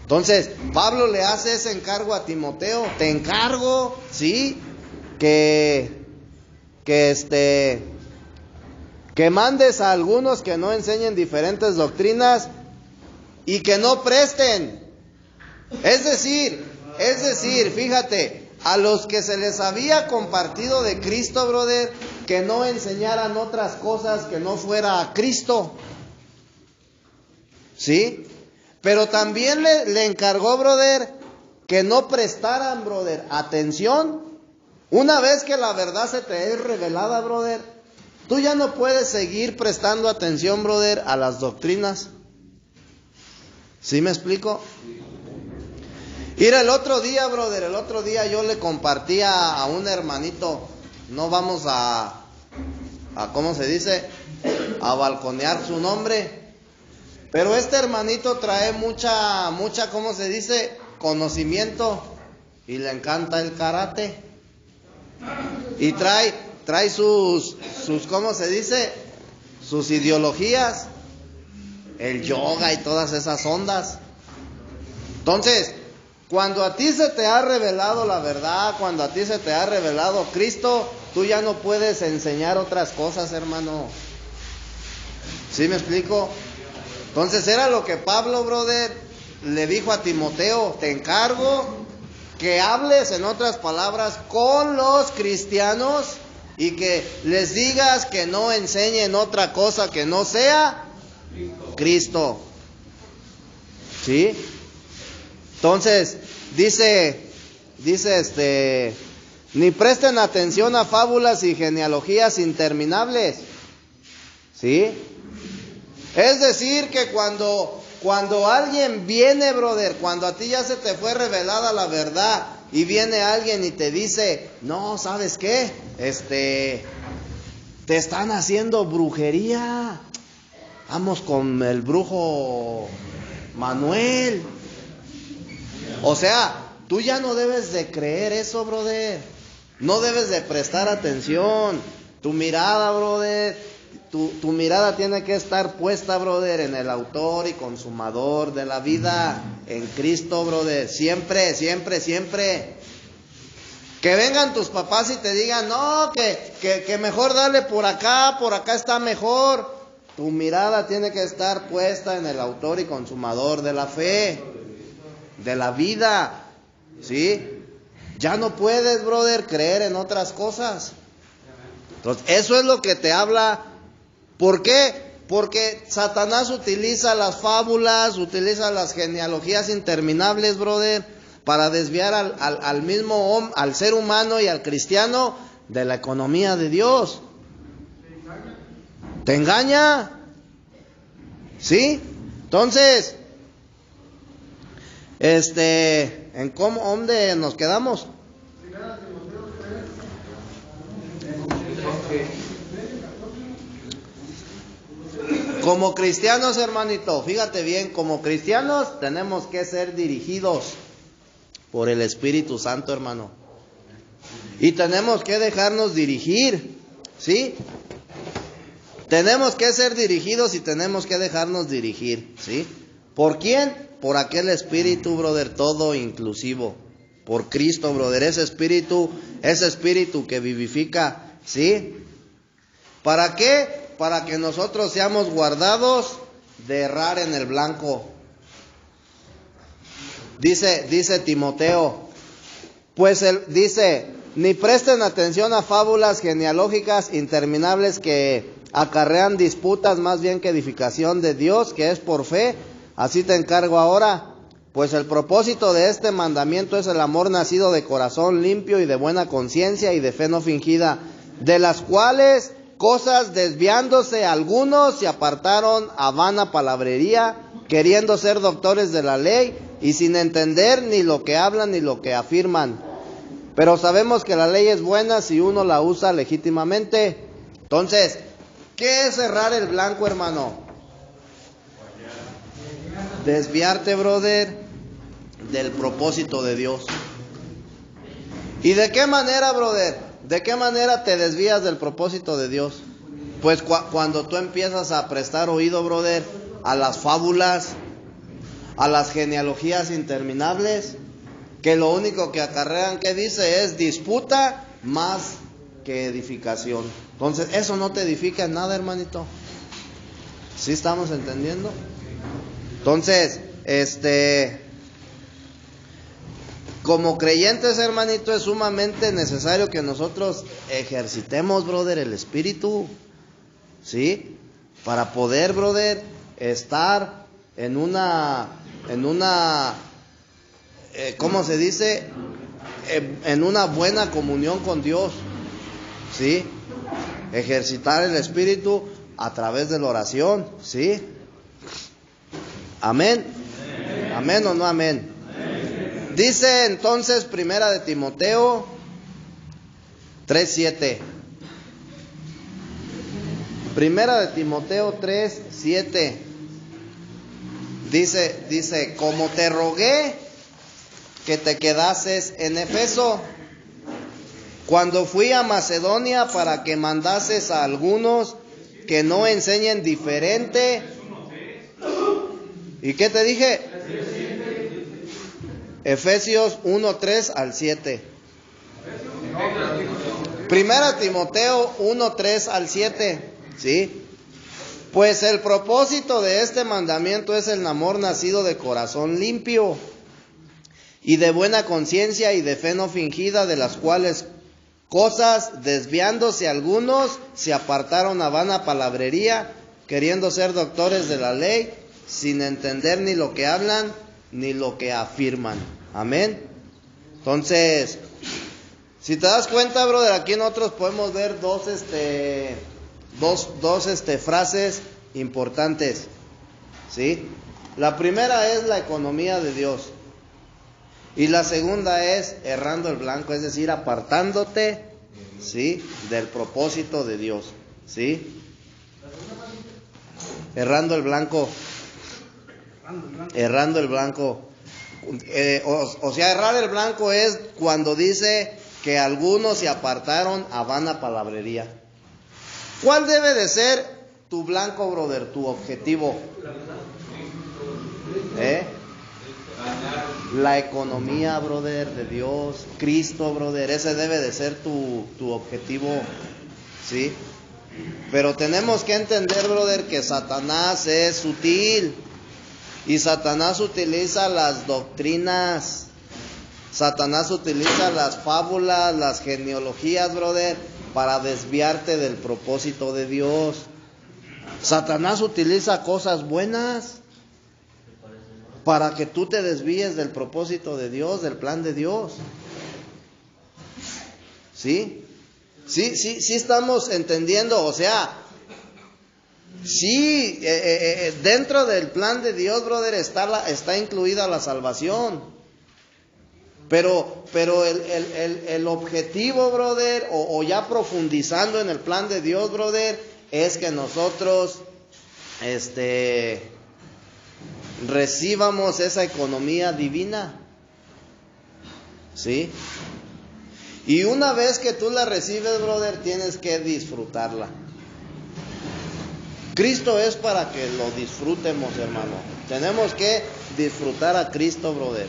Entonces, Pablo le hace ese encargo a Timoteo. Te encargo, ¿sí?, que mandes a algunos que no enseñen diferentes doctrinas y que no presten. Es decir, fíjate, a los que se les había compartido de Cristo, brother, que no enseñaran otras cosas que no fuera a Cristo. ¿Sí? Pero también le encargó, brother, que no prestaran, brother, atención. Una vez que la verdad se te es revelada, brother, tú ya no puedes seguir prestando atención, brother, a las doctrinas. ¿Sí me explico? Mira, el otro día, brother, yo le compartía a un hermanito, no vamos a ¿cómo se dice?, a balconear su nombre, pero este hermanito trae mucha, ¿cómo se dice?, conocimiento, y le encanta el karate, y trae sus ¿cómo se dice?, sus ideologías, el yoga y todas esas ondas. Entonces, cuando a ti se te ha revelado la verdad, cuando a ti se te ha revelado Cristo, tú ya no puedes enseñar otras cosas, hermano. ¿Sí me explico? Entonces era lo que Pablo, brother, le dijo a Timoteo: te encargo que hables, en otras palabras, con los cristianos y que les digas que no enseñen otra cosa que no sea Cristo. ¿Sí? Entonces, dice, ni presten atención a fábulas y genealogías interminables. ¿Sí? Es decir, que cuando alguien viene, brother, cuando a ti ya se te fue revelada la verdad y viene alguien y te dice: no, ¿sabes qué? Te están haciendo brujería. Vamos con el brujo Manuel. O sea, tú ya no debes de creer eso, brother. No debes de prestar atención. Tu mirada, brother, tu mirada tiene que estar puesta, brother, en el autor y consumador de la vida, en Cristo, brother. Siempre, siempre, siempre. Que vengan tus papás y te digan, no, que mejor dale por acá está mejor. Tu mirada tiene que estar puesta en el autor y consumador de la fe, de la vida, ¿sí? Ya no puedes, brother, creer en otras cosas. Entonces, eso es lo que te habla. ¿Por qué? Porque Satanás utiliza las fábulas, utiliza las genealogías interminables, brother, para desviar al ser humano y al cristiano de la economía de Dios. ¿Te engaña? ¿Sí? Entonces, ¿en dónde nos quedamos? Como cristianos, hermanito, fíjate bien, como cristianos tenemos que ser dirigidos por el Espíritu Santo, hermano. Y tenemos que dejarnos dirigir, ¿sí? Tenemos que ser dirigidos y tenemos que dejarnos dirigir, ¿sí? ¿Por quién? Por aquel Espíritu, brother, todo inclusivo. Por Cristo, brother, ese espíritu que vivifica, ¿sí? ¿Para qué? Para que nosotros seamos guardados de errar en el blanco. Dice Timoteo, pues él dice, ni presten atención a fábulas genealógicas interminables que acarrean disputas más bien que edificación de Dios, que es por fe. Así te encargo ahora, pues el propósito de este mandamiento es el amor nacido de corazón limpio y de buena conciencia y de fe no fingida, de las cuales cosas desviándose algunos se apartaron a vana palabrería, queriendo ser doctores de la ley y sin entender ni lo que hablan ni lo que afirman. Pero sabemos que la ley es buena si uno la usa legítimamente. Entonces, ¿qué es errar el blanco, hermano? Desviarte, brother, del propósito de Dios. ¿Y de qué manera, brother? ¿De qué manera te desvías del propósito de Dios? Pues cuando tú empiezas a prestar oído, brother, a las fábulas, a las genealogías interminables, que lo único que acarrean, ¿qué dice? Es disputa más que edificación. Entonces, eso no te edifica en nada, hermanito. ¿Sí estamos entendiendo? Entonces, como creyentes, hermanito, es sumamente necesario que nosotros ejercitemos, brother, el espíritu, ¿sí? Para poder, brother, estar en una, ¿cómo se dice? En una buena comunión con Dios, ¿sí? Ejercitar el espíritu a través de la oración, ¿sí? Amén. Amén o no amén. Dice entonces Primera de Timoteo 3:7. Primera de Timoteo 3:7. Dice, como te rogué que te quedases en Efeso, cuando fui a Macedonia para que mandases a algunos que no enseñen diferente. ¿Y qué te dije? Efesios 1:3 al 7. Primera Timoteo 1:3 al 7, ¿sí? Pues el propósito de este mandamiento es el amor nacido de corazón limpio y de buena conciencia y de fe no fingida, de las cuales cosas desviándose algunos se apartaron a vana palabrería, queriendo ser doctores de la ley, sin entender ni lo que hablan ni lo que afirman. Amén. Entonces, si te das cuenta, brother, aquí nosotros podemos ver dos frases importantes, ¿sí? La primera es la economía de Dios y la segunda es errando el blanco, es decir, apartándote, ¿sí?, del propósito de Dios, ¿sí? Errando el blanco. Errando el blanco. O sea, errar el blanco es cuando dice que algunos se apartaron a vana palabrería. ¿Cuál debe de ser tu blanco, brother, tu objetivo? La economía, brother, de Dios, Cristo, brother, ese debe de ser tu objetivo, ¿sí? Pero tenemos que entender, brother, que Satanás es sutil y Satanás utiliza las doctrinas, Satanás utiliza las fábulas, las genealogías, brother, para desviarte del propósito de Dios. Satanás utiliza cosas buenas para que tú te desvíes del propósito de Dios, del plan de Dios. ¿Sí? Sí estamos entendiendo, o sea, sí, dentro del plan de Dios, brother, está incluida la salvación. Pero el objetivo, brother, o ya profundizando en el plan de Dios, brother, es que nosotros, recibamos esa economía divina, ¿sí? Y una vez que tú la recibes, brother, tienes que disfrutarla. Cristo es para que lo disfrutemos, hermano. Tenemos que disfrutar a Cristo, brother,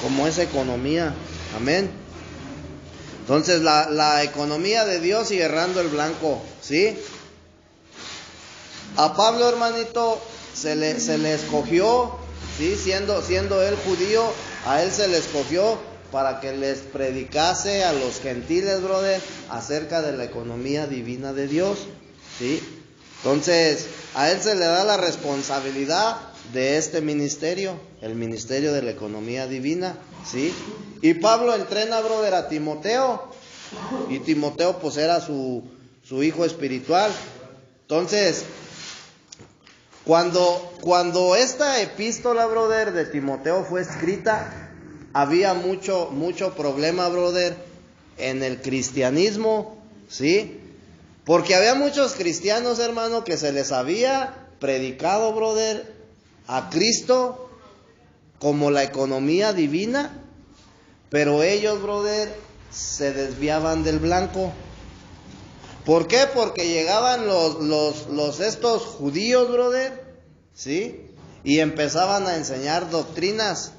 como esa economía. Amén. Entonces la economía de Dios sigue errando el blanco, ¿sí? A Pablo, hermanito, se le escogió, ¿sí? Siendo él judío, a él se le escogió para que les predicase a los gentiles, brother, acerca de la economía divina de Dios, ¿sí? Entonces, a él se le da la responsabilidad de este ministerio, el ministerio de la economía divina, ¿sí? Y Pablo entrena, brother, a Timoteo, y Timoteo pues era su hijo espiritual. Entonces, cuando esta epístola, brother, de Timoteo fue escrita, había mucho problema, brother, en el cristianismo, ¿sí? Porque había muchos cristianos, hermano, que se les había predicado, brother, a Cristo como la economía divina, pero ellos, brother, se desviaban del blanco. ¿Por qué? Porque llegaban estos judíos, brother, ¿sí? Y empezaban a enseñar doctrinas.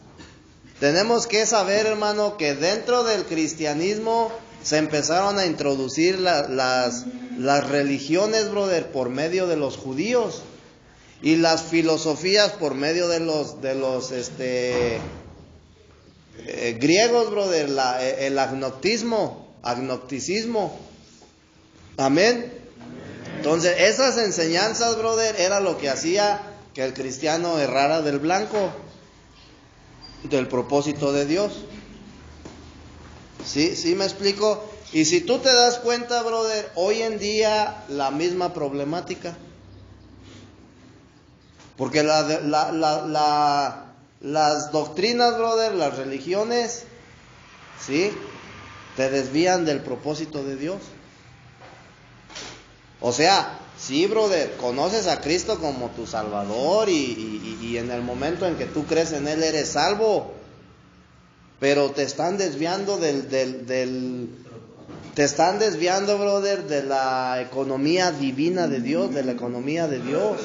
Tenemos que saber, hermano, que dentro del cristianismo se empezaron a introducir las religiones, brother, por medio de los judíos, y las filosofías por medio de los griegos, brother, el agnosticismo. Amén. Entonces, esas enseñanzas, brother, era lo que hacía que el cristiano errara del blanco, del propósito de Dios. ¿Sí me explico? Y si tú te das cuenta, brother, hoy en día la misma problemática. Porque las doctrinas, brother, las religiones, ¿sí?, te desvían del propósito de Dios. O sea, sí, brother, conoces a Cristo como tu Salvador y en el momento en que tú crees en Él eres salvo. Pero te están desviando te están desviando, brother, de la economía divina de Dios, de la economía de Dios.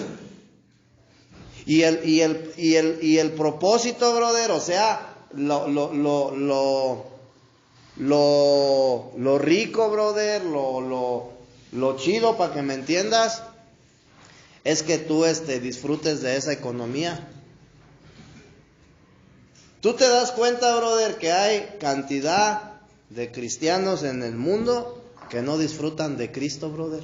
Y el propósito, brother, o sea, lo rico, brother, lo chido, para que me entiendas, es que tú disfrutes de esa economía. Tú te das cuenta, brother, que hay cantidad de cristianos en el mundo que no disfrutan de Cristo, brother.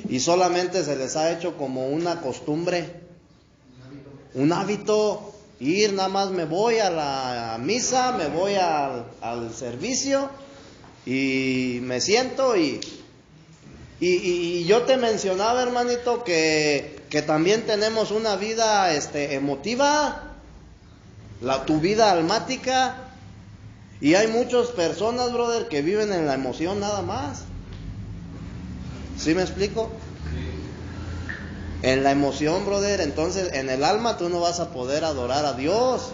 Y solamente se les ha hecho como una costumbre, un hábito, ir, nada más me voy a la misa, me voy al servicio y me siento y yo te mencionaba, hermanito, que también tenemos una vida emotiva, tu vida almática, y hay muchas personas, brother, que viven en la emoción nada más. ¿Sí me explico? En la emoción, brother. Entonces, en el alma tú no vas a poder adorar a Dios.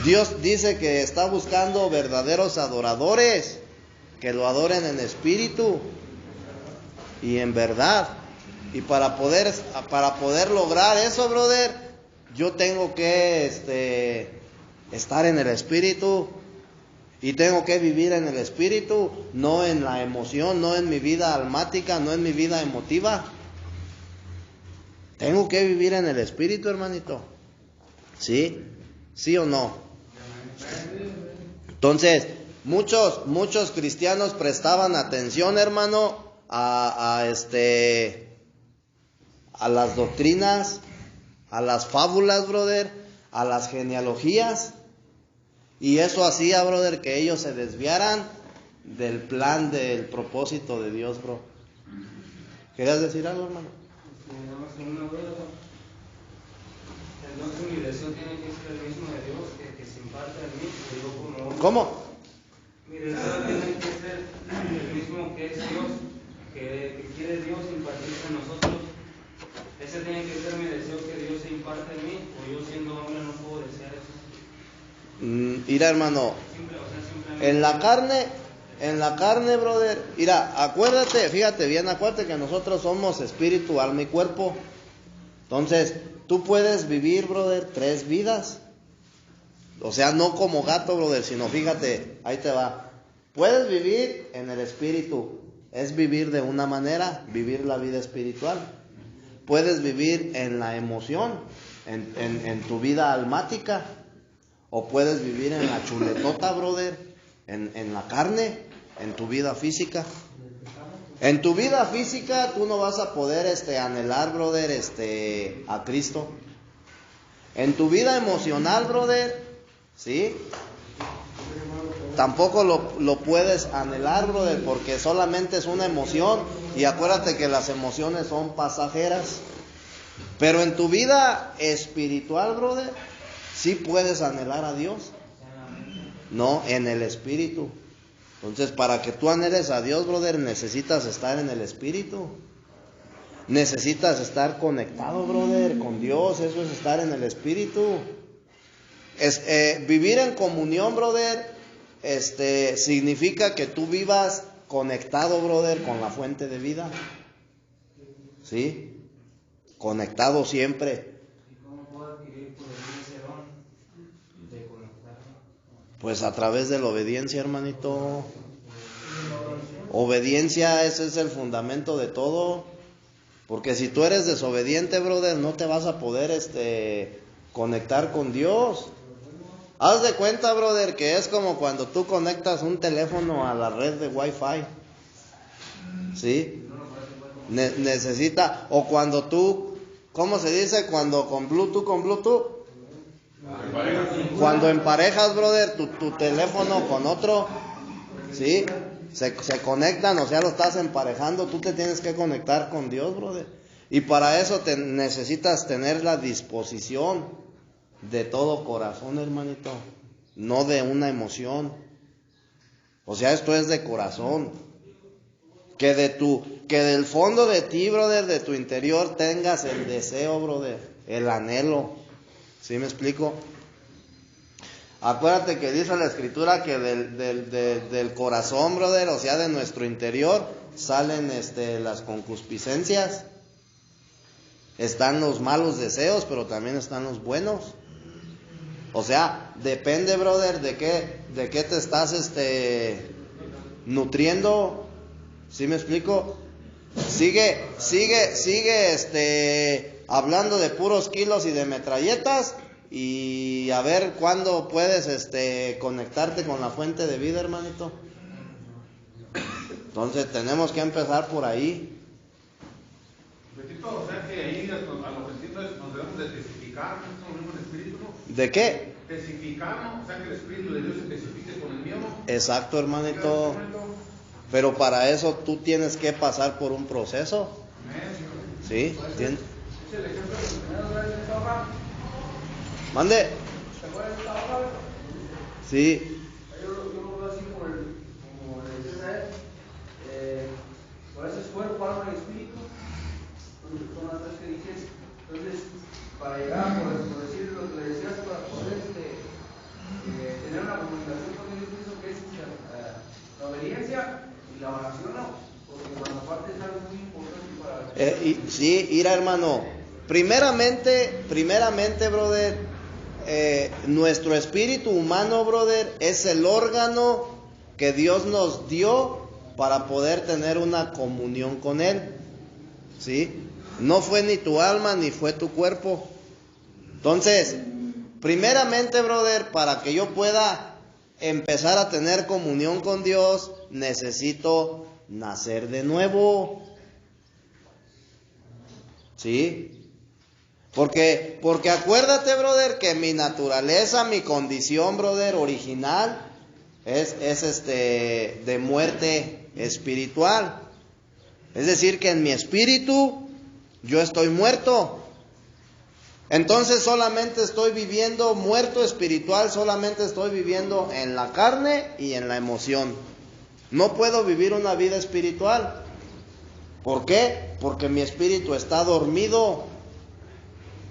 Dios dice que está buscando verdaderos adoradores, que lo adoren en espíritu y en verdad. Y para poder lograr eso, brother, yo tengo que estar en el espíritu. Y tengo que vivir en el espíritu, no en la emoción, no en mi vida almática, no en mi vida emotiva. Tengo que vivir en el espíritu, hermanito. ¿Sí? ¿Sí o no? Entonces, muchos cristianos prestaban atención, hermano, a las doctrinas, a las fábulas, brother, a las genealogías. Y eso hacía, brother, que ellos se desviaran del plan, del propósito de Dios, bro. ¿Querías decir algo, hermano? Entonces mi deseo tiene que ser el mismo de Dios que se imparte a mí, que yo como hombre. ¿Cómo? Mi deseo tiene que ser el mismo que es Dios, que quiere Dios impartirse en nosotros. Ese tiene que ser mi deseo, que Dios se imparte en mí, o yo siendo hombre no puedo desear eso. Mira, hermano, en la carne, brother, mira, acuérdate, fíjate bien, acuérdate que nosotros somos espíritu, alma y cuerpo. Entonces, tú puedes vivir, brother, 3 vidas. O sea, no como gato, brother, sino fíjate, ahí te va. Puedes vivir en el espíritu, es vivir de una manera, vivir la vida espiritual. Puedes vivir en la emoción, en tu vida almática. O puedes vivir en la chuletota, brother, en la carne, en tu vida física. En tu vida física tú no vas a poder anhelar, brother, a Cristo. En tu vida emocional, brother, ¿sí? Tampoco lo puedes anhelar, brother, porque solamente es una emoción. Y acuérdate que las emociones son pasajeras. Pero en tu vida espiritual, brother, sí puedes anhelar a Dios. No, en el espíritu. Entonces, para que tú anheles a Dios, brother, necesitas estar en el espíritu. Necesitas estar conectado, brother, con Dios. Eso es estar en el espíritu. Vivir en comunión, brother, significa que tú vivas conectado, brother, con la fuente de vida. ¿Sí? Conectado siempre. Pues a través de la obediencia, hermanito. Obediencia, ese es el fundamento de todo. Porque si tú eres desobediente, brother, no te vas a poder conectar con Dios. Haz de cuenta, brother, que es como cuando tú conectas un teléfono a la red de Wi-Fi. ¿Sí? Necesita, o cuando tú, ¿cómo se dice? Cuando con Bluetooth. Cuando emparejas, brother, tu teléfono con otro, ¿sí? Se conectan, o sea, lo estás emparejando. Tú te tienes que conectar con Dios, brother. Y para eso necesitas tener la disposición de todo corazón, hermanito. No de una emoción. O sea, esto es de corazón. Que del fondo de ti, brother, de tu interior, tengas el deseo, brother, el anhelo. ¿Sí me explico? Acuérdate que dice la escritura que del corazón, brother, o sea, de nuestro interior, salen las concupiscencias. Están los malos deseos, pero también están los buenos. O sea, depende, brother, de qué te estás nutriendo. ¿Sí me explico? Sigue hablando de puros kilos y de metralletas, y a ver cuándo puedes conectarte con la fuente de vida, hermanito. Entonces tenemos que empezar por ahí. O sea que ahí a los espíritus nos debemos de testificar, ¿no? El espíritu, ¿no? ¿De qué? Testificamos, o sea que el espíritu de Dios se testifique con el mío. Exacto, hermanito. Pero para eso tú tienes que pasar por un proceso. ¿Sí? Mande. Sí. Yo lo veo así como el César, por eso es cuerpo, alma y espíritu. Son las 3 que dices. Entonces, para llegar, por decir lo que le decías, para poder tener una comunicación con Dios, que es la obediencia, Sí, mira, hermano. Primeramente, brother, nuestro espíritu humano, brother, es el órgano que Dios nos dio para poder tener una comunión con Él. ¿Sí? No fue ni tu alma ni fue tu cuerpo. Entonces, primeramente, brother, para que yo pueda empezar a tener comunión con Dios, necesito nacer de nuevo. ¿Sí? Porque acuérdate, brother, que mi naturaleza, mi condición, brother, original es de muerte espiritual. Es decir, que en mi espíritu yo estoy muerto. Entonces solamente estoy viviendo muerto espiritual, solamente estoy viviendo en la carne y en la emoción. No puedo vivir una vida espiritual. ¿Por qué? Porque mi espíritu está dormido.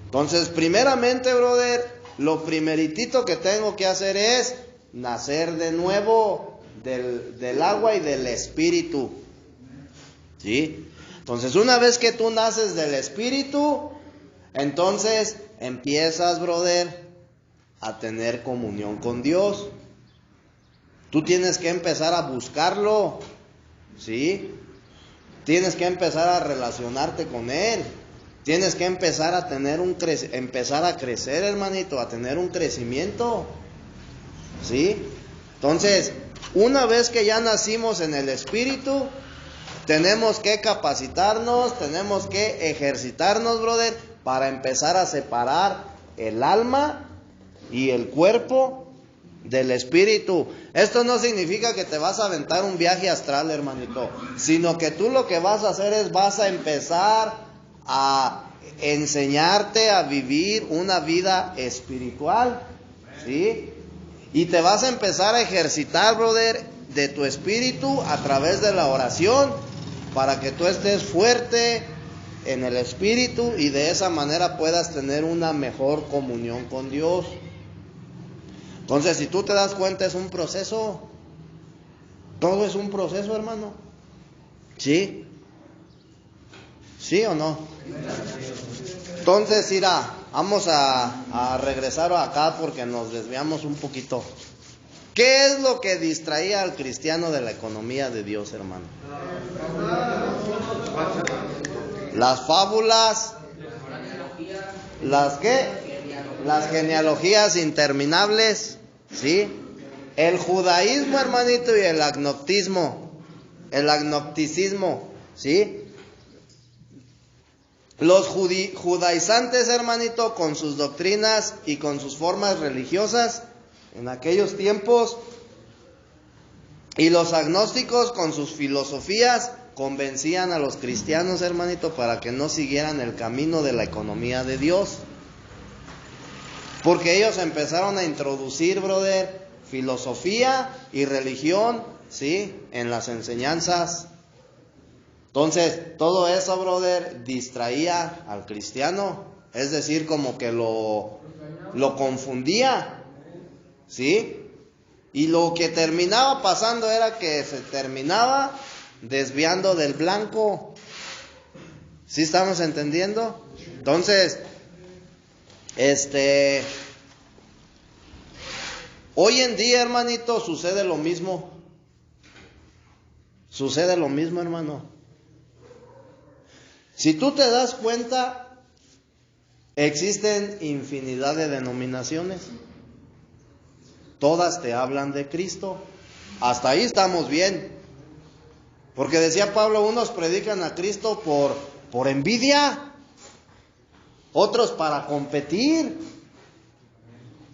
Entonces, primeramente, brother, lo primeritito que tengo que hacer es nacer de nuevo del agua y del espíritu. ¿Sí? Entonces, una vez que tú naces del espíritu, entonces empiezas, brother, a tener comunión con Dios. Tú tienes que empezar a buscarlo, ¿sí? Tienes que empezar a relacionarte con Él. Tienes que empezar a empezar a crecer, hermanito, a tener un crecimiento, ¿sí? Entonces, una vez que ya nacimos en el espíritu, tenemos que capacitarnos, tenemos que ejercitarnos, brother, para empezar a separar el alma y el cuerpo del espíritu. Esto no significa que te vas a aventar un viaje astral, hermanito, sino que tú lo que vas a hacer es vas a empezar a enseñarte a vivir una vida espiritual, ¿sí? Y te vas a empezar a ejercitar, brother, de tu espíritu a través de la oración, para que tú estés fuerte en el espíritu y de esa manera puedas tener una mejor comunión con Dios. Entonces, si tú te das cuenta, es un proceso. Todo es un proceso, hermano. ¿Sí? ¿Sí o no? Entonces, mira, vamos a regresar acá porque nos desviamos un poquito. ¿Qué es lo que distraía al cristiano de la economía de Dios, hermano? Las fábulas. ¿Las qué? Las genealogías interminables, ¿sí? El judaísmo, hermanito, y el agnosticismo, ¿sí? Los judaizantes, hermanito, con sus doctrinas y con sus formas religiosas en aquellos tiempos, y los agnósticos con sus filosofías convencían a los cristianos, hermanito, para que no siguieran el camino de la economía de Dios. Porque ellos empezaron a introducir, brother, filosofía y religión, ¿sí? En las enseñanzas. Entonces, todo eso, brother, distraía al cristiano. Es decir, como que lo confundía, ¿sí? Y lo que terminaba pasando era que se terminaba desviando del blanco. ¿Sí estamos entendiendo? Entonces, hoy en día, hermanito, sucede lo mismo. Sucede lo mismo, hermano. Si tú te das cuenta, existen infinidad de denominaciones. Todas te hablan de Cristo. Hasta ahí estamos bien. Porque decía Pablo, unos predican a Cristo por envidia, otros para competir,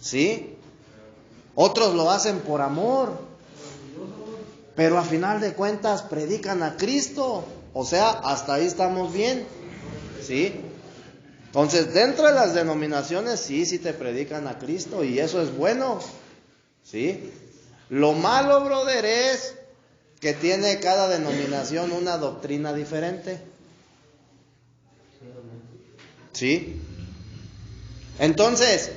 ¿sí? Otros lo hacen por amor, pero a final de cuentas predican a Cristo. O sea, hasta ahí estamos bien, ¿sí? Entonces, dentro de las denominaciones, sí te predican a Cristo y eso es bueno, ¿sí? Lo malo, brother, es que tiene cada denominación una doctrina diferente, ¿sí? Entonces,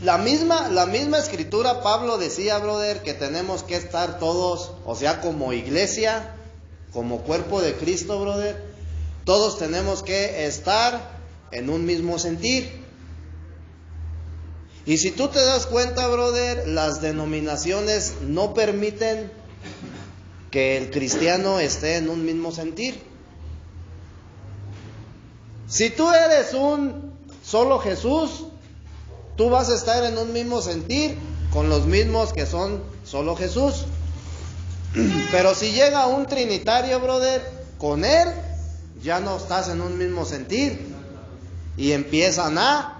la misma escritura, Pablo decía, brother, que tenemos que estar todos, o sea, como iglesia, como cuerpo de Cristo, brother, Todos tenemos que estar en un mismo sentir. Y si tú te das cuenta, brother, las denominaciones no permiten que el cristiano esté en un mismo sentir. Si tú eres un solo Jesús, tú vas a estar en un mismo sentir con los mismos que son solo Jesús. Pero si llega un trinitario, brother, con él ya no estás en un mismo sentir y empiezan a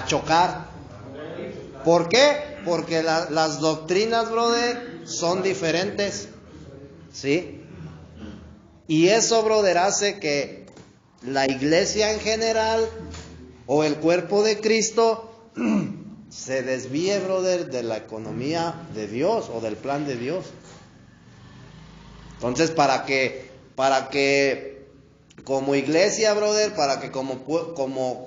chocar. ¿Por qué? Porque las doctrinas, brother, son diferentes, ¿sí? Y eso, brother, hace que la iglesia en general o el cuerpo de Cristo se desvíe, brother, de la economía de Dios o del plan de Dios. Entonces, para que como iglesia, brother, para que como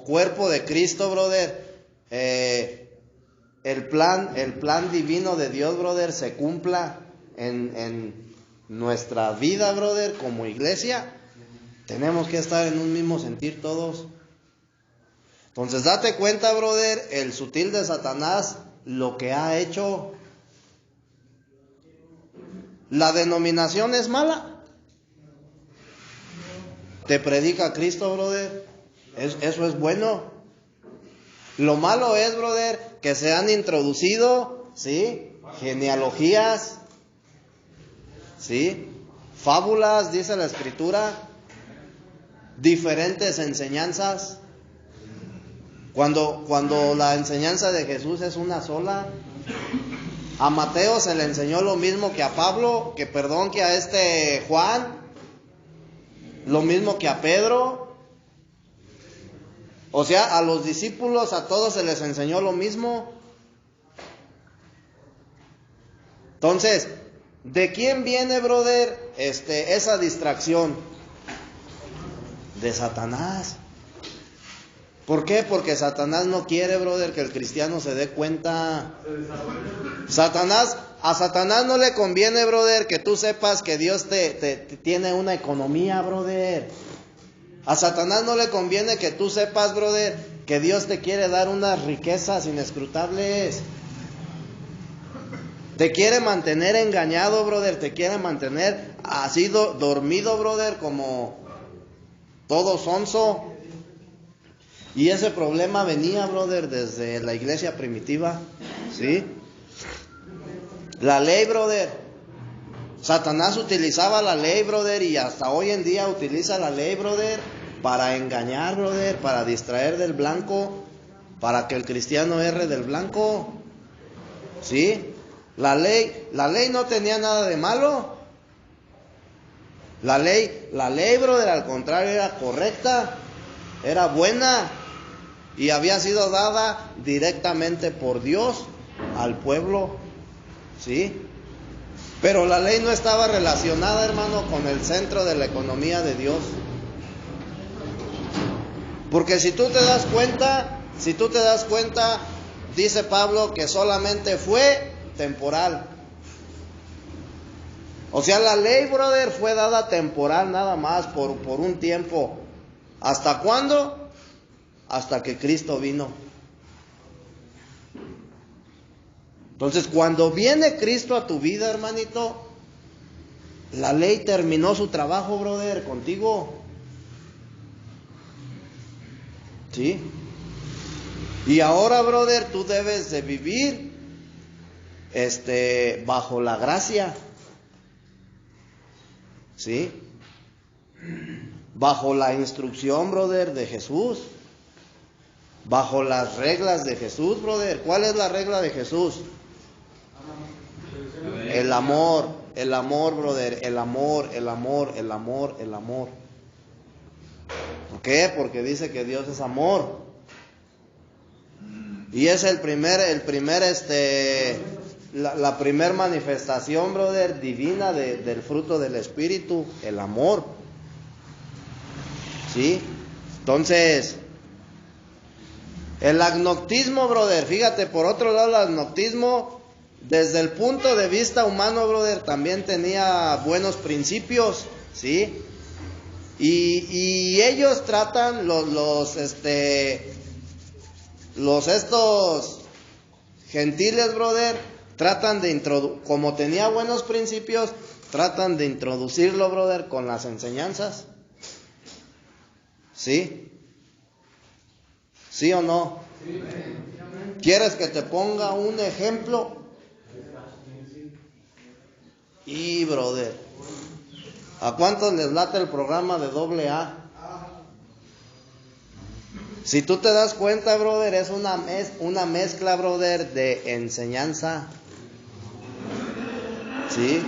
cuerpo de Cristo, brother, el plan divino de Dios, brother, se cumpla en nuestra vida, brother, como iglesia, tenemos que estar en un mismo sentir todos. Entonces date cuenta, brother, el sutil de Satanás, lo que ha hecho. ¿La denominación es mala? Te predica Cristo, brother. Eso es bueno. Lo malo es, brother, que se han introducido, ¿sí? Genealogías, ¿sí? Fábulas, dice la Escritura, diferentes enseñanzas. Cuando la enseñanza de Jesús es una sola. A Mateo se le enseñó lo mismo que a Pablo, que a Juan, lo mismo que a Pedro. O sea, a los discípulos, a todos se les enseñó lo mismo. Entonces, ¿de quién viene, brother, esa distracción? De Satanás. ¿Por qué? Porque Satanás no quiere, brother, que el cristiano se dé cuenta. A Satanás no le conviene, brother, que tú sepas que Dios te tiene una economía, brother. A Satanás no le conviene que tú sepas, brother, que Dios te quiere dar unas riquezas inescrutables. Te quiere mantener engañado, brother. Te quiere mantener así dormido, brother, como todo sonso. Y ese problema venía, brother, desde la iglesia primitiva, ¿sí? La ley, brother. Satanás utilizaba la ley, brother, y hasta hoy en día utiliza la ley, brother, para engañar, brother, para distraer del blanco, para que el cristiano erre del blanco, ¿sí? La ley no tenía nada de malo. La ley, brother, al contrario, era correcta, era buena. Y había sido dada directamente por Dios al pueblo, ¿sí? Pero la ley no estaba relacionada, hermano, con el centro de la economía de Dios. Porque si tú te das cuenta, dice Pablo que solamente fue temporal. O sea, la ley, brother, fue dada temporal nada más, por un tiempo. ¿Hasta cuándo? Hasta que Cristo vino. Entonces, cuando viene Cristo a tu vida, hermanito, la ley terminó su trabajo, brother, contigo. ¿Sí? Y ahora, brother, tú debes de vivir bajo la gracia. ¿Sí? Bajo la instrucción, brother, de Jesús. Bajo las reglas de Jesús, brother. ¿Cuál es la regla de Jesús? El amor, brother. El amor. ¿Por qué? Porque dice que Dios es amor. Y es la primer manifestación, brother, divina del fruto del Espíritu, el amor. ¿Sí? Entonces, el agnosticismo, brother, fíjate, por otro lado, el agnosticismo, desde el punto de vista humano, brother, también tenía buenos principios, ¿sí? Y ellos tratan, estos gentiles, brother, tratan de como tenía buenos principios, tratan de introducirlo, brother, con las enseñanzas. ¿Sí? ¿Sí o no? ¿Quieres que te ponga un ejemplo? Y, brother, ¿a cuántos les late el programa de AA? Si tú te das cuenta, brother, es una mezcla, brother, de enseñanza. ¿Sí?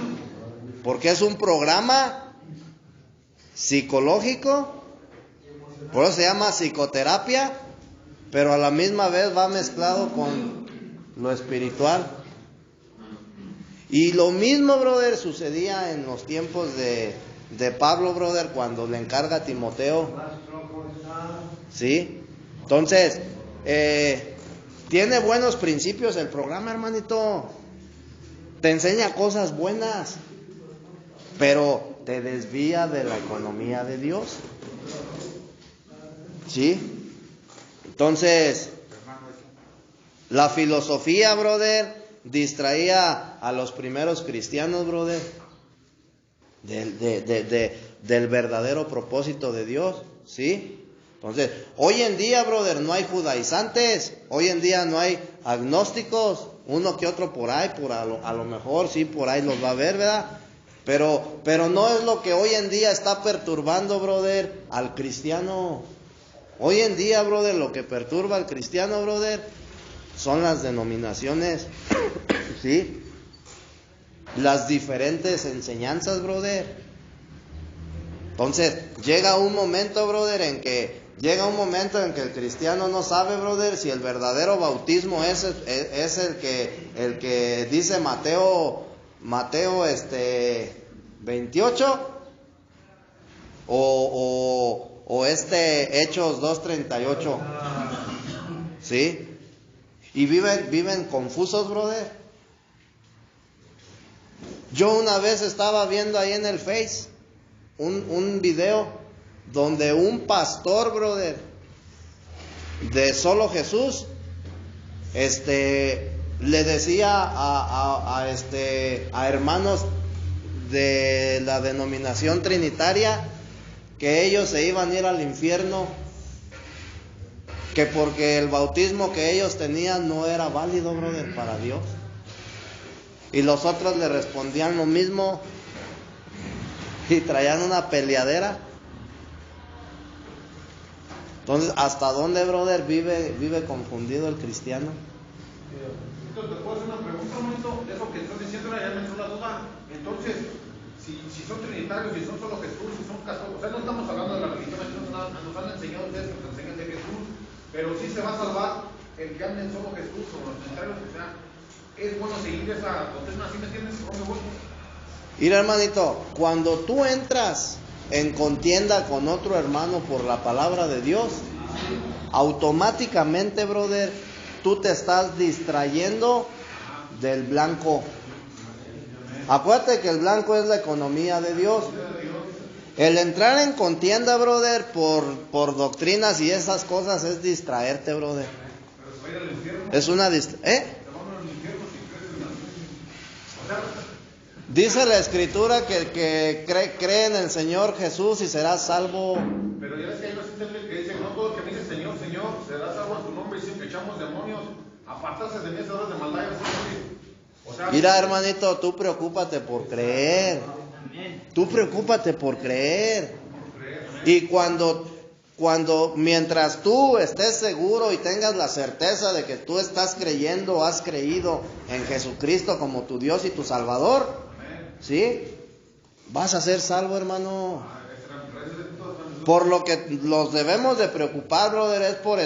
Porque es un programa psicológico, por eso se llama psicoterapia, pero a la misma vez va mezclado con lo espiritual. Y lo mismo, brother, sucedía en los tiempos de Pablo, brother, cuando le encarga a Timoteo. ¿Sí? Entonces, tiene buenos principios el programa, hermanito. Te enseña cosas buenas, pero te desvía de la economía de Dios. ¿Sí? Entonces, la filosofía, brother, distraía a los primeros cristianos, brother, del verdadero propósito de Dios. ¿Sí? Entonces, hoy en día, brother, no hay judaizantes, hoy en día no hay agnósticos, uno que otro por ahí, a lo mejor sí, por ahí los va a ver, ¿verdad? Pero no es lo que hoy en día está perturbando, brother, al cristiano. Hoy en día, brother, lo que perturba al cristiano, brother, son las denominaciones, ¿sí? Las diferentes enseñanzas, brother. Entonces, llega un momento, brother, en que el cristiano no sabe, brother, si el verdadero bautismo es el que dice Mateo 28 o Hechos 2:38. ¿Sí? Y viven confusos, brother. Yo una vez estaba viendo ahí en el Face un video donde un pastor, brother, de Solo Jesús, le decía a hermanos de la denominación trinitaria que ellos se iban a ir al infierno, que porque el bautismo que ellos tenían no era válido, brother, para Dios. Y los otros le respondían lo mismo y traían una peleadera. Entonces, ¿hasta dónde, brother, vive confundido el cristiano? Entonces, ¿te puedo hacer una pregunta, un momento? Eso que estás diciendo ya me entró la duda. Entonces, si son trinitarios, si son solo Jesús, si son católicos, o sea, no estamos hablando de la religión, nos han enseñado ustedes que nos enseñan de Jesús, pero sí se va a salvar el que ande en solo Jesús o los trinitarios, o sea, es bueno seguir esa doctrina, ¿sí me entiendes? ¿Cómo me voy? Mira, hermanito, cuando tú entras en contienda con otro hermano por la palabra de Dios, automáticamente, brother, tú te estás distrayendo del blanco. Acuérdate que el blanco es la economía de Dios. El entrar en contienda, brother, por doctrinas y esas cosas es distraerte, brother. Es una Dice la Escritura que el que cree en el Señor Jesús y será salvo. Pero ya ves que hay veces que dicen, no todo el que me dice Señor, Señor, será salvo en tu nombre, y dicen que echamos demonios, apartarse de mí, esas de maldad. O sea, mira, hermanito, tú preocúpate por creer. Tú preocúpate por creer. Y mientras tú estés seguro y tengas la certeza de que tú estás creyendo, has creído en Jesucristo como tu Dios y tu Salvador, ¿sí? Vas a ser salvo, hermano. Por lo que nos debemos de preocupar, brother, es por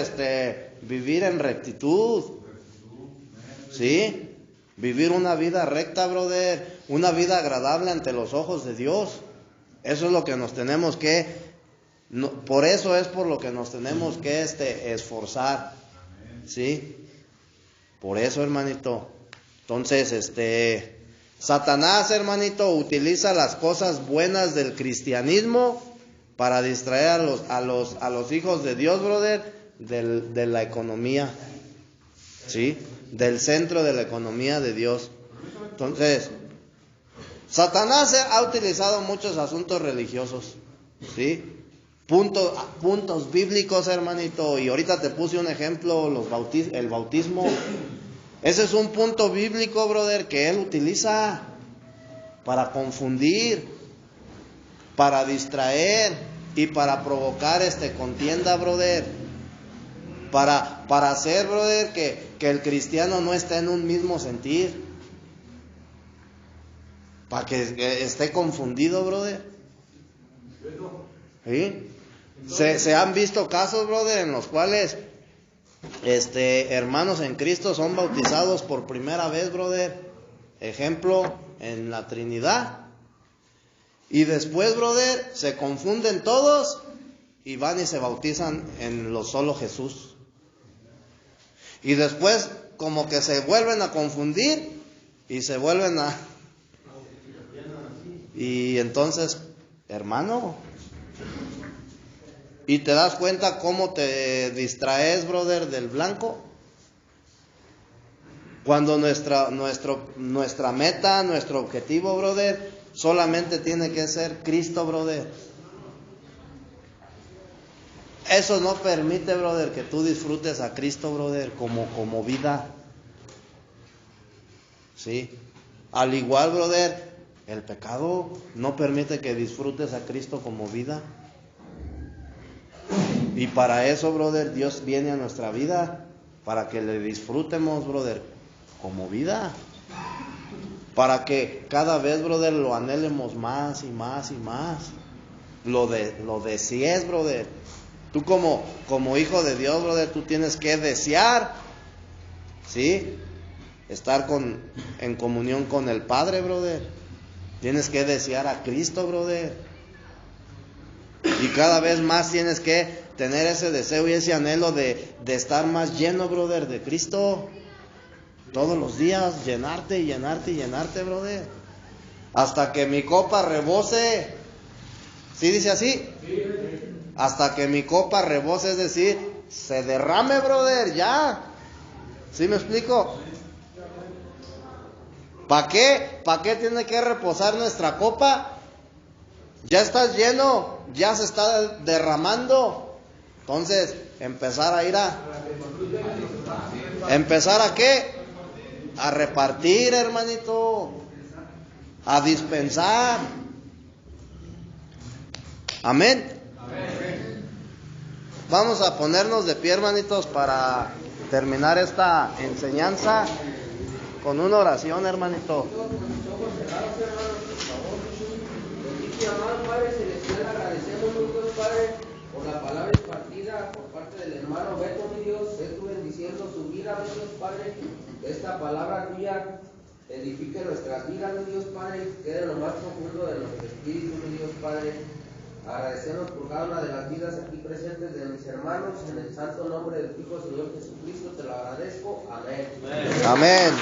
vivir en rectitud. ¿Sí? Vivir una vida recta, brother, una vida agradable ante los ojos de Dios. Eso es lo que nos tenemos que por eso es por lo que nos tenemos que esforzar. ¿Sí? Por eso, hermanito. Entonces, Satanás, hermanito, utiliza las cosas buenas del cristianismo para distraer a los hijos de Dios, brother, de la economía, ¿sí? Del centro de la economía de Dios. Entonces, Satanás ha utilizado muchos asuntos religiosos, ¿sí? Puntos bíblicos, hermanito. Y ahorita te puse un ejemplo, el bautismo. Ese es un punto bíblico, brother, que él utiliza para confundir, para distraer y para provocar contienda, brother. Para hacer, brother, que el cristiano no esté en un mismo sentir. Para que esté confundido, brother. ¿Sí? Se han visto casos, brother, en los cuales hermanos en Cristo son bautizados por primera vez, brother. Ejemplo, en la Trinidad. Y después, brother, se confunden todos y van y se bautizan en lo solo Jesús. Y después como que se vuelven a confundir y se vuelven a... Y entonces, hermano, ¿y te das cuenta cómo te distraes, brother, del blanco? Cuando nuestra meta, nuestro objetivo, brother, solamente tiene que ser Cristo, brother. Eso no permite, brother, que tú disfrutes a Cristo, brother, como vida. ¿Sí? Al igual, brother, el pecado no permite que disfrutes a Cristo como vida. Y para eso, brother, Dios viene a nuestra vida, para que le disfrutemos, brother, como vida. Para que cada vez, brother, lo anhelemos más y más y más. Lo desees, brother. Tú como hijo de Dios, brother, tú tienes que desear, ¿sí? Estar en comunión con el Padre, brother. Tienes que desear a Cristo, brother. Y cada vez más tienes que tener ese deseo y ese anhelo de estar más lleno, brother, de Cristo. Todos los días, llenarte y llenarte y llenarte, brother. Hasta que mi copa rebose. ¿Sí dice así? Hasta que mi copa rebose, es decir, se derrame, brother, ya. ¿Sí me explico? ¿Para qué? ¿Para qué tiene que reposar nuestra copa? Ya estás lleno, ya se está derramando. Entonces, empezar a ir ¿empezar a qué? A repartir, hermanito. A dispensar. Amén. Vamos a ponernos de pie, hermanitos, para terminar esta enseñanza con una oración, hermanito. Amado Padre Celestial, agradecemos, mi Dios Padre, por la palabra impartida por parte del hermano Beto, mi Dios. Sé tú bendiciendo su vida, mi Dios Padre. Que esta palabra tuya edifique nuestras vidas, mi Dios Padre. Quede en lo más profundo de nuestro espíritu, mi Dios Padre. Agradecemos por cada una de las vidas aquí presentes de mis hermanos. En el santo nombre del Hijo Señor Jesucristo te lo agradezco. Amén. Amén.